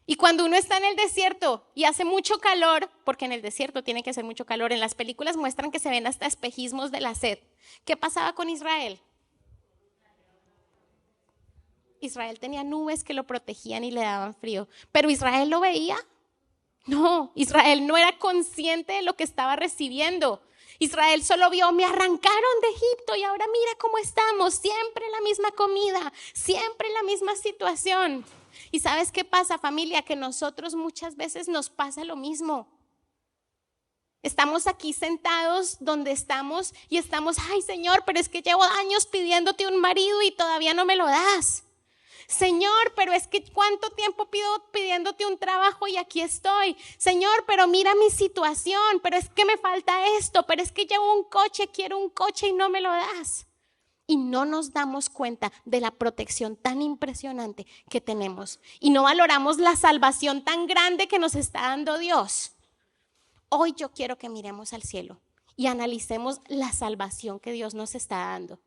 Y cuando uno está en el desierto y hace mucho calor, porque en el desierto tiene que hacer mucho calor, en las películas muestran que se ven hasta espejismos de la sed. ¿Qué pasaba con Israel? Israel tenía nubes que lo protegían y le daban frío. ¿Pero Israel lo veía? No, Israel no era consciente de lo que estaba recibiendo. Israel solo vio, me arrancaron de Egipto y ahora mira cómo estamos, siempre la misma comida, siempre la misma situación. ¿Y sabes qué pasa, familia? Que nosotros muchas veces nos pasa lo mismo. Estamos aquí sentados donde estamos y estamos, ay Señor, pero es que llevo años pidiéndote un marido y todavía no me lo das. Señor, pero es que cuánto tiempo pidiéndote un trabajo y aquí estoy. Señor, pero mira mi situación, pero es que me falta esto, pero es que llevo un coche, quiero un coche y no me lo das. Y no nos damos cuenta de la protección tan impresionante que tenemos. Y no valoramos la salvación tan grande que nos está dando Dios. Hoy yo quiero que miremos al cielo y analicemos la salvación que Dios nos está dando.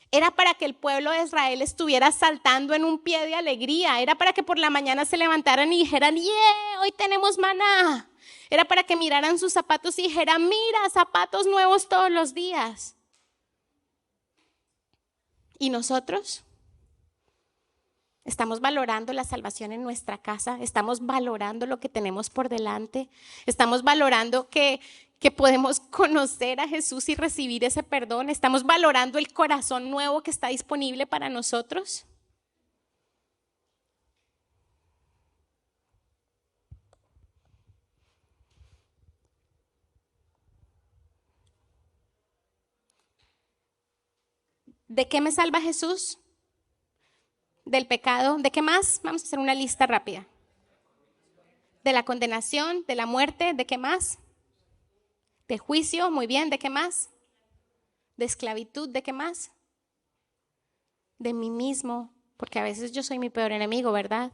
Era para que el pueblo de Israel estuviera saltando en un pie de alegría. Era para que por la mañana se levantaran y dijeran, ¡yeah! Hoy tenemos maná. Era para que miraran sus zapatos y dijeran, mira, zapatos nuevos todos los días. ¿Y nosotros? ¿Estamos valorando la salvación en nuestra casa? ¿Estamos valorando lo que tenemos por delante? ¿Estamos valorando que podemos conocer a Jesús y recibir ese perdón? ¿Estamos valorando el corazón nuevo que está disponible para nosotros? ¿De qué me salva Jesús? Del pecado. ¿De qué más? Vamos a hacer una lista rápida. De la condenación, de la muerte, ¿de qué más? De juicio, muy bien, ¿de qué más? de esclavitud, ¿de qué más? De mí mismo, porque a veces yo soy mi peor enemigo, ¿verdad?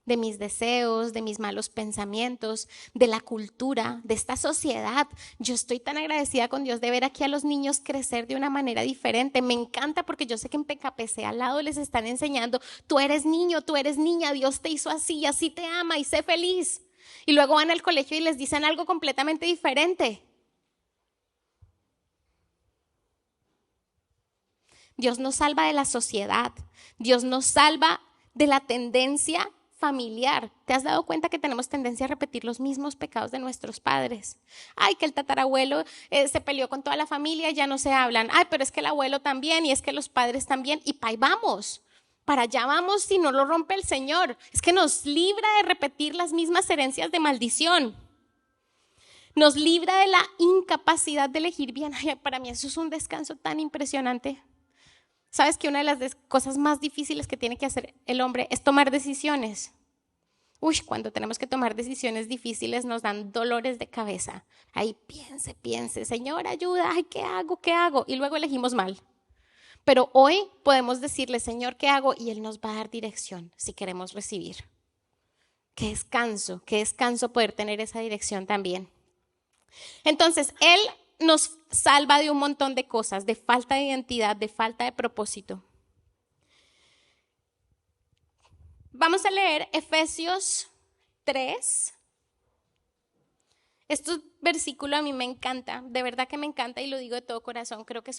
De mis deseos, de mis malos pensamientos, de la cultura, de esta sociedad. Yo estoy tan agradecida con Dios de ver aquí a los niños crecer de una manera diferente. Me encanta porque yo sé que en PKPC al lado les están enseñando, tú eres niño, tú eres niña, Dios te hizo así y así te ama y sé feliz. Y luego van al colegio y les dicen algo completamente diferente. Dios nos salva de la sociedad, Dios nos salva de la tendencia familiar. ¿Te has dado cuenta que tenemos tendencia a repetir los mismos pecados de nuestros padres? Ay, que el tatarabuelo se peleó con toda la familia y ya no se hablan. Ay, pero es que el abuelo también y es que los padres también. Y pa' ahí vamos, para allá vamos si no lo rompe el Señor. Es que nos libra de repetir las mismas herencias de maldición. Nos libra de la incapacidad de elegir bien. Ay, para mí eso es un descanso tan impresionante. ¿Sabes que una de las cosas más difíciles que tiene que hacer el hombre es tomar decisiones? Uy, cuando tenemos que tomar decisiones difíciles nos dan dolores de cabeza. Ahí piense, Señor, ayuda, ay, ¿qué hago? ¿Qué hago? Y luego elegimos mal. Pero hoy podemos decirle, Señor, ¿qué hago? Y Él nos va a dar dirección si queremos recibir. Qué descanso poder tener esa dirección también. Entonces, Él nos salva de un montón de cosas, de falta de identidad, de falta de propósito. Vamos a leer Efesios 3. Este versículo a mí me encanta, de verdad que me encanta y lo digo de todo corazón. Creo que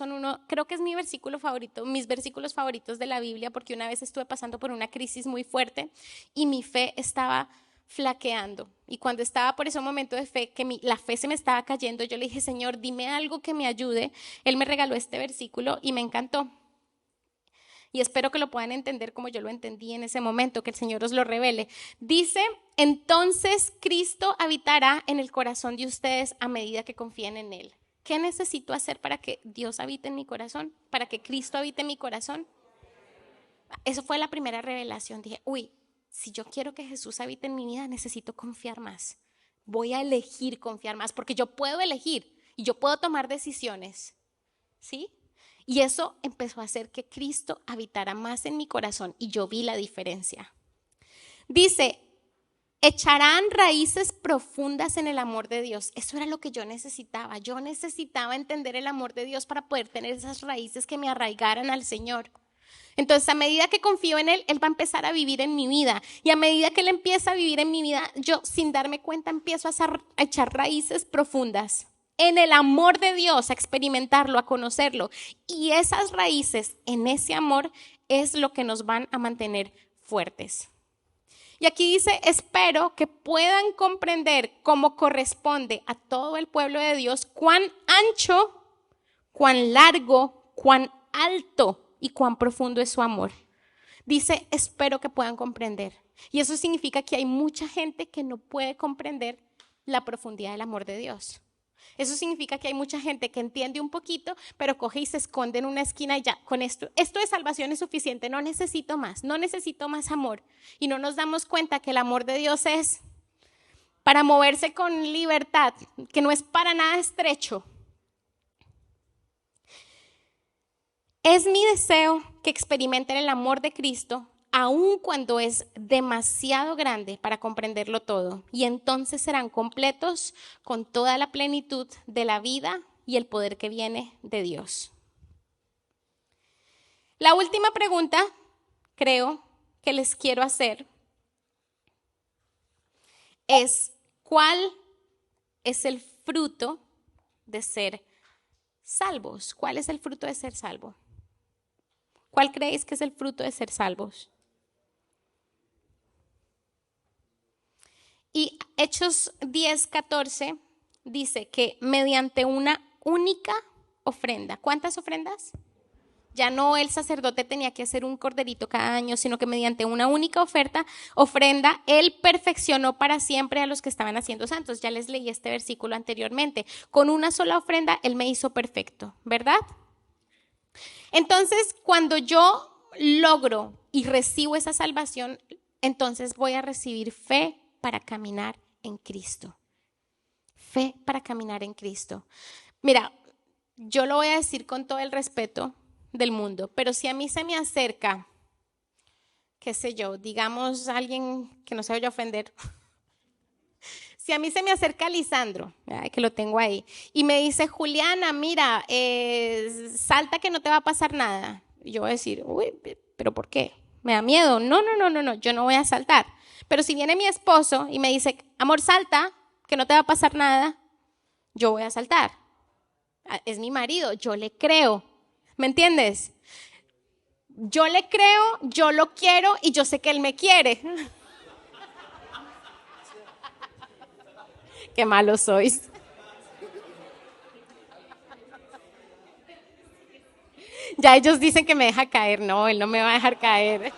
es mi versículo favorito, mis versículos favoritos de la Biblia, porque una vez estuve pasando por una crisis muy fuerte y mi fe estaba flaqueando. Y cuando estaba por ese momento de fe, que la fe se me estaba cayendo, yo le dije, Señor, dime algo que me ayude. Él me regaló este versículo y me encantó. Y espero que lo puedan entender como yo lo entendí en ese momento, que el Señor os lo revele. Dice, entonces Cristo habitará en el corazón de ustedes a medida que confíen en Él. ¿Qué necesito hacer para que Dios habite en mi corazón? ¿Para que Cristo habite en mi corazón? Eso fue la primera revelación. Dije, uy, si yo quiero que Jesús habite en mi vida, necesito confiar más. Voy a elegir confiar más, porque yo puedo elegir y yo puedo tomar decisiones, ¿sí? Y eso empezó a hacer que Cristo habitara más en mi corazón y yo vi la diferencia. Dice, echarán raíces profundas en el amor de Dios. Eso era lo que yo necesitaba. Yo necesitaba entender el amor de Dios para poder tener esas raíces que me arraigaran al Señor. Entonces, a medida que confío en Él, Él va a empezar a vivir en mi vida. Y a medida que Él empieza a vivir en mi vida, yo sin darme cuenta empiezo a echar raíces profundas en el amor de Dios, a experimentarlo, a conocerlo. Y esas raíces en ese amor es lo que nos van a mantener fuertes. Y aquí dice, espero que puedan comprender cómo corresponde a todo el pueblo de Dios cuán ancho, cuán largo, cuán alto y cuán profundo es su amor. Dice, espero que puedan comprender. Y eso significa que hay mucha gente que no puede comprender la profundidad del amor de Dios. Eso significa que hay mucha gente que entiende un poquito, pero coge y se esconde en una esquina y ya, con esto de salvación es suficiente, no necesito más amor. Y no nos damos cuenta que el amor de Dios es para moverse con libertad, que no es para nada estrecho. Es mi deseo que experimenten el amor de Cristo, aun cuando es demasiado grande para comprenderlo todo, y entonces serán completos con toda la plenitud de la vida y el poder que viene de Dios. La última pregunta, creo, que les quiero hacer es, ¿cuál es el fruto de ser salvos? ¿Cuál es el fruto de ser salvo? ¿Cuál creéis que es el fruto de ser salvos? Y Hechos 10:14 dice que mediante una única ofrenda. ¿Cuántas ofrendas? Ya no el sacerdote tenía que hacer un corderito cada año, sino que mediante una única ofrenda, Él perfeccionó para siempre a los que estaban haciendo santos. Ya les leí este versículo anteriormente. Con una sola ofrenda, Él me hizo perfecto, ¿verdad? Entonces, cuando yo logro y recibo esa salvación, entonces voy a recibir fe para caminar en Cristo. Fe para caminar en Cristo. Mira, yo lo voy a decir con todo el respeto del mundo, pero si a mí se me acerca, qué sé yo, digamos alguien que no se vaya a ofender, si a mí se me acerca Lisandro, que lo tengo ahí, y me dice, Juliana, mira, salta que no te va a pasar nada. Y yo voy a decir, uy, ¿pero por qué? ¿Me da miedo? No, yo no voy a saltar. Pero si viene mi esposo y me dice, amor, salta, que no te va a pasar nada, yo voy a saltar. Es mi marido, yo le creo. ¿Me entiendes? Yo le creo, yo lo quiero y yo sé que él me quiere. Qué malos sois. Ya ellos dicen que me deja caer. No, él no me va a dejar caer.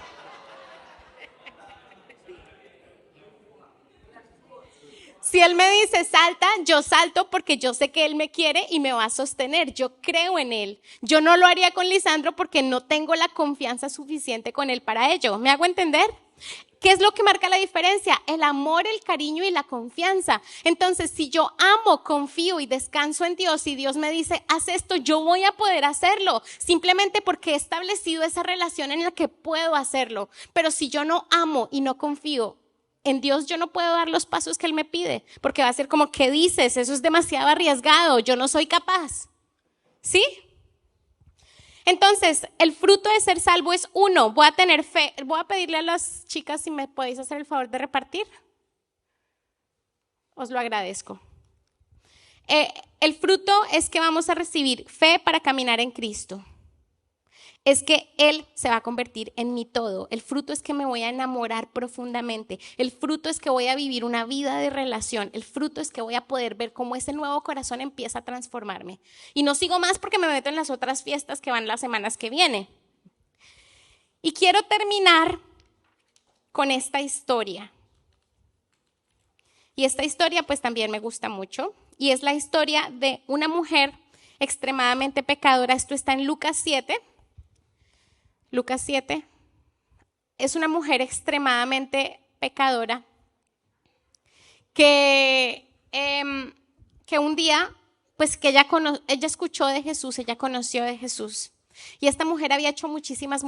Si él me dice salta, yo salto porque yo sé que él me quiere y me va a sostener. Yo creo en él. Yo no lo haría con Lisandro porque no tengo la confianza suficiente con él para ello. ¿Me hago entender? ¿Qué es lo que marca la diferencia? El amor, el cariño y la confianza. Entonces, si yo amo, confío y descanso en Dios y Dios me dice, haz esto, yo voy a poder hacerlo. Simplemente porque he establecido esa relación en la que puedo hacerlo. Pero si yo no amo y no confío en Dios, yo no puedo dar los pasos que Él me pide. Porque va a ser como, ¿qué dices? Eso es demasiado arriesgado. Yo no soy capaz. ¿Sí? Entonces, el fruto de ser salvo es 1, voy a tener fe. Voy a pedirle a las chicas si me podéis hacer el favor de repartir. Os lo agradezco. El fruto es que vamos a recibir fe para caminar en Cristo. Es que Él se va a convertir en mi todo. El fruto es que me voy a enamorar profundamente. El fruto es que voy a vivir una vida de relación. El fruto es que voy a poder ver cómo ese nuevo corazón empieza a transformarme. Y no sigo más porque me meto en las otras fiestas que van las semanas que vienen. Y quiero terminar con esta historia. Y esta historia pues también me gusta mucho. Y es la historia de una mujer extremadamente pecadora. Esto está en Lucas 7. Lucas 7, es una mujer extremadamente pecadora que un día, pues que ella escuchó de Jesús, ella conoció de Jesús. Y esta mujer había hecho muchísimas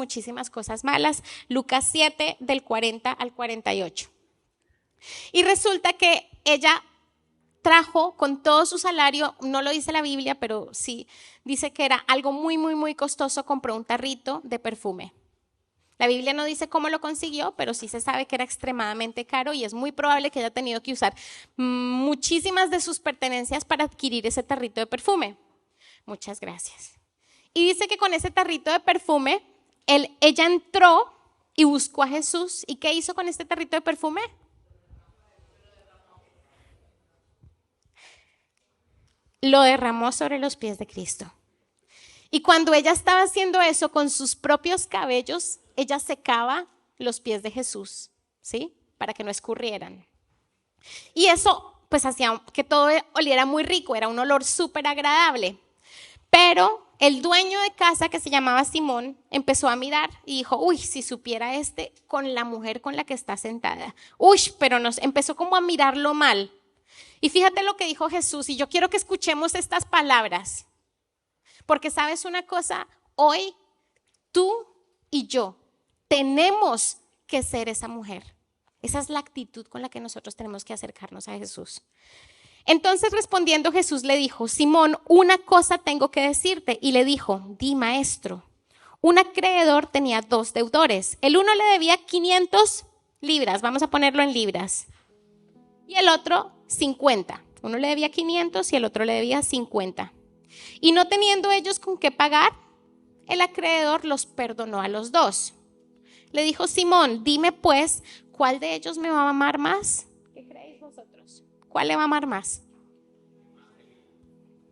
cosas malas. Lucas 7, del 40 al 48. Y resulta que ella trajo con todo su salario, no lo dice la Biblia, pero sí dice que era algo muy costoso, compró un tarrito de perfume. La Biblia no dice cómo lo consiguió, pero sí se sabe que era extremadamente caro y es muy probable que haya tenido que usar muchísimas de sus pertenencias para adquirir ese tarrito de perfume. Muchas gracias. Y dice que con ese tarrito de perfume, ella entró y buscó a Jesús. ¿Y qué hizo con este tarrito de perfume? Lo derramó sobre los pies de Cristo. Y cuando ella estaba haciendo eso con sus propios cabellos, ella secaba los pies de Jesús, ¿sí? Para que no escurrieran. Y eso pues hacía que todo oliera muy rico, era un olor súper agradable. Pero el dueño de casa, que se llamaba Simón, empezó a mirar y dijo, uy, si supiera con la mujer con la que está sentada. Uy, pero nos empezó como a mirarlo mal. Y fíjate lo que dijo Jesús, y yo quiero que escuchemos estas palabras, porque sabes una cosa, hoy tú y yo tenemos que ser esa mujer. Esa es la actitud con la que nosotros tenemos que acercarnos a Jesús. Entonces respondiendo Jesús le dijo, Simón, una cosa tengo que decirte. Y le dijo, di maestro. Un acreedor tenía 2 deudores. El uno le debía 500 libras, vamos a ponerlo en libras. Y el otro 50. Uno le debía 500 y el otro le debía 50. Y no teniendo ellos con qué pagar, el acreedor los perdonó a los 2. Le dijo, Simón, dime pues, ¿cuál de ellos me va a amar más? ¿Qué creéis vosotros? ¿Cuál le va a amar más?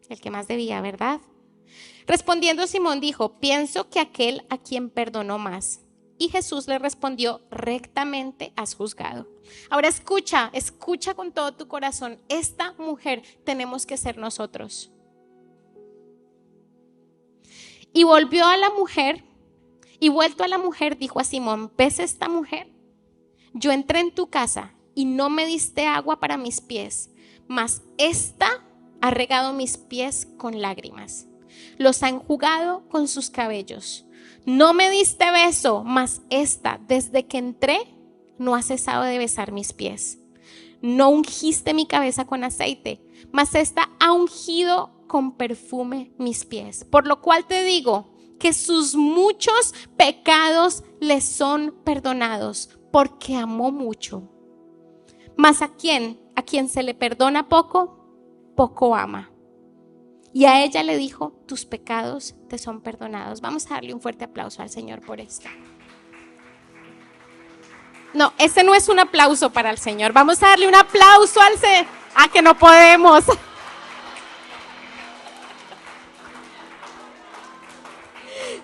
El que más debía, ¿verdad? Respondiendo Simón dijo, pienso que aquel a quien perdonó más. Y Jesús le respondió, rectamente has juzgado. Ahora escucha con todo tu corazón. Esta mujer tenemos que ser nosotros. Y volvió a la mujer, y vuelto a la mujer, dijo a Simón, ¿ves esta mujer? Yo entré en tu casa y no me diste agua para mis pies, mas esta ha regado mis pies con lágrimas. los ha enjugado con sus cabellos. No me diste beso, mas esta, desde que entré, no ha cesado de besar mis pies. No ungiste mi cabeza con aceite, mas esta ha ungido con perfume mis pies. Por lo cual te digo que sus muchos pecados le son perdonados, porque amó mucho. Mas a quien se le perdona poco, poco ama. Y a ella le dijo, tus pecados te son perdonados. Vamos a darle un fuerte aplauso al Señor por esto. No, ese no es un aplauso para el Señor. Vamos a darle un aplauso al Señor. Ah, que no podemos.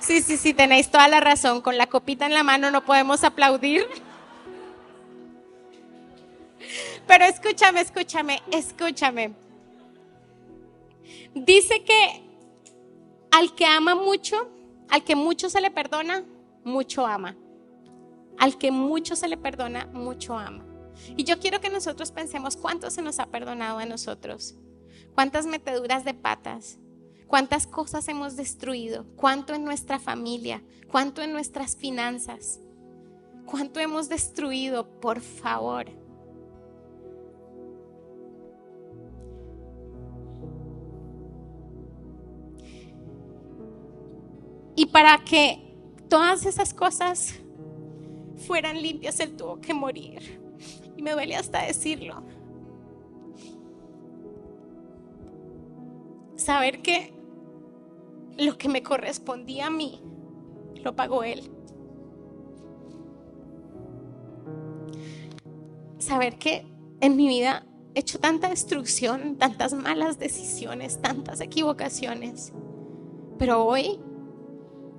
Sí, tenéis toda la razón. Con la copita en la mano no podemos aplaudir. Pero escúchame. Dice que al que ama mucho, al que mucho se le perdona, mucho ama. Al que mucho se le perdona, mucho ama. Y yo quiero que nosotros pensemos cuánto se nos ha perdonado a nosotros. Cuántas meteduras de patas, cuántas cosas hemos destruido, cuánto en nuestra familia, cuánto en nuestras finanzas, cuánto hemos destruido, por favor. Y para que todas esas cosas fueran limpias, Él tuvo que morir. Y me duele hasta decirlo. Saber que lo que me correspondía a mí, lo pagó Él. Saber que en mi vida he hecho tanta destrucción, tantas malas decisiones, tantas equivocaciones. Pero hoy,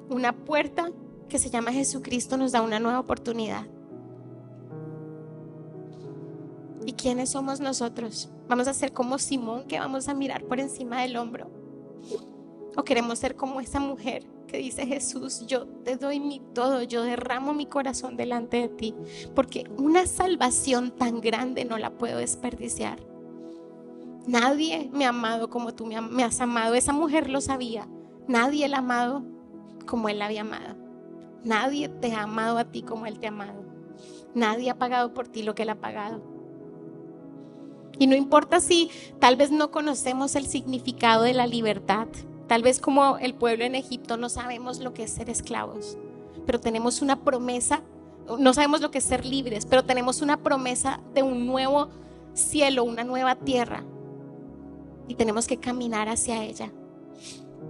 una puerta que se llama Jesucristo nos da una nueva oportunidad. ¿Y quiénes somos nosotros? ¿Vamos a ser como Simón, que vamos a mirar por encima del hombro? ¿O queremos ser como esa mujer que dice, Jesús, yo te doy mi todo, yo derramo mi corazón delante de ti? Porque una salvación tan grande no la puedo desperdiciar. Nadie me ha amado como tú me has amado. Esa mujer lo sabía. Nadie la ha amado como Él la había amado. Nadie te ha amado a ti como Él te ha amado. Nadie ha pagado por ti lo que Él ha pagado. Y no importa si tal vez no conocemos el significado de la libertad. Tal vez como el pueblo en Egipto no sabemos lo que es ser esclavos. Pero tenemos una promesa. No sabemos lo que es ser libres, pero tenemos una promesa de un nuevo cielo, una nueva tierra. Y tenemos que caminar hacia ella.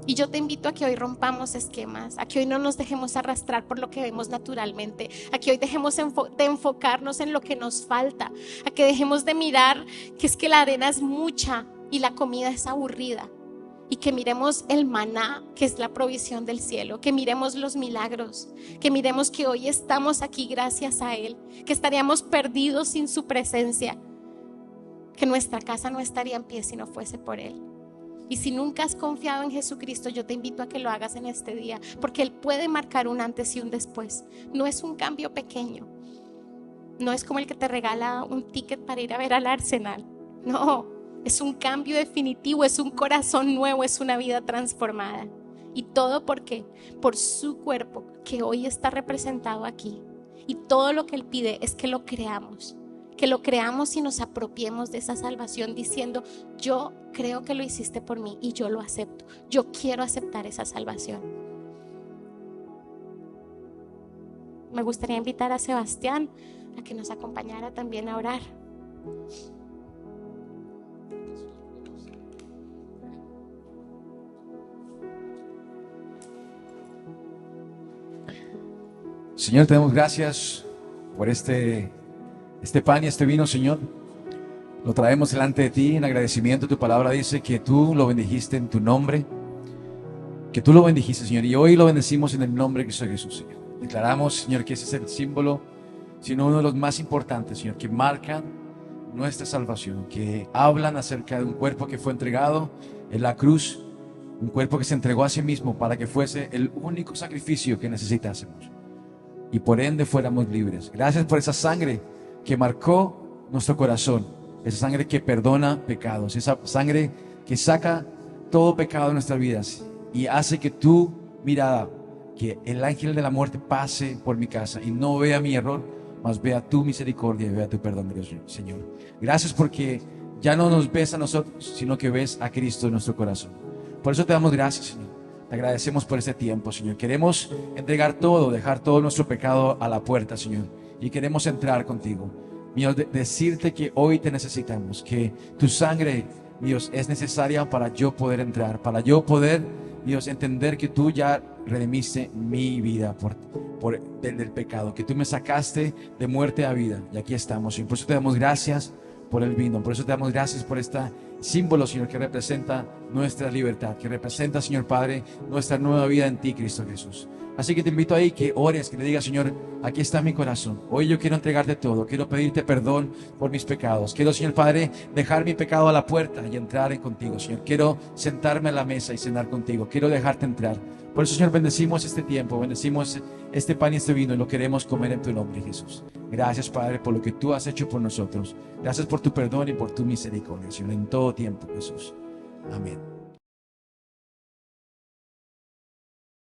Y yo te invito a que hoy rompamos esquemas, a que hoy no nos dejemos arrastrar por lo que vemos naturalmente, a que hoy dejemos de enfocarnos en lo que nos falta, a que dejemos de mirar que es que la arena es mucha y la comida es aburrida, y que miremos el maná, que es la provisión del cielo, que miremos los milagros, que miremos que hoy estamos aquí gracias a Él, que estaríamos perdidos sin su presencia, que nuestra casa no estaría en pie si no fuese por Él. Y si nunca has confiado en Jesucristo, yo te invito a que lo hagas en este día, porque Él puede marcar un antes y un después. No es un cambio pequeño, no es como el que te regala un ticket para ir a ver al Arsenal. No, es un cambio definitivo, es un corazón nuevo, es una vida transformada. ¿Y todo por qué? Por su cuerpo, que hoy está representado aquí. Y todo lo que Él pide es que lo creamos y nos apropiemos de esa salvación diciendo, yo creo que lo hiciste por mí y yo lo acepto. Yo quiero aceptar esa salvación. Me gustaría invitar a Sebastián a que nos acompañara también a orar. Señor, te damos gracias por este pan y este vino, Señor. Lo traemos delante de ti en agradecimiento. Tu palabra dice que tú lo bendijiste en tu nombre, que tú lo bendijiste, Señor, y hoy lo bendecimos en el nombre de Jesús, Señor. Declaramos, Señor, que ese es el símbolo, sino uno de los más importantes, Señor, que marcan nuestra salvación, que hablan acerca de un cuerpo que fue entregado en la cruz, un cuerpo que se entregó a sí mismo para que fuese el único sacrificio que necesitásemos y por ende fuéramos libres. Gracias por esa sangre que marcó nuestro corazón, esa sangre que perdona pecados, esa sangre que saca todo pecado de nuestras vidas y hace que tu mirada, que el ángel de la muerte pase por mi casa y no vea mi error, mas vea tu misericordia y vea tu perdón, Dios, Señor. Gracias porque ya no nos ves a nosotros, sino que ves a Cristo en nuestro corazón. Por eso te damos gracias, Señor. Te agradecemos por este tiempo, Señor. Queremos entregar todo, dejar todo nuestro pecado a la puerta, Señor. Y queremos entrar contigo. Dios, decirte que hoy te necesitamos, que tu sangre, Dios, es necesaria para yo poder entrar, para yo poder, Dios, entender que tú ya redimiste mi vida del pecado, que tú me sacaste de muerte a vida. Y aquí estamos, Señor. Por eso te damos gracias por el vino. Por eso te damos gracias por este símbolo, Señor, que representa nuestra libertad, que representa, Señor Padre, nuestra nueva vida en ti, Cristo Jesús. Así que te invito ahí que ores, que le digas, Señor, aquí está mi corazón. Hoy yo quiero entregarte todo. Quiero pedirte perdón por mis pecados. Quiero, Señor Padre, dejar mi pecado a la puerta y entrar contigo, Señor. Quiero sentarme a la mesa y cenar contigo. Quiero dejarte entrar. Por eso, Señor, bendecimos este tiempo, bendecimos este pan y este vino y lo queremos comer en tu nombre, Jesús. Gracias, Padre, por lo que tú has hecho por nosotros. Gracias por tu perdón y por tu misericordia, Señor, en todo tiempo, Jesús. Amén.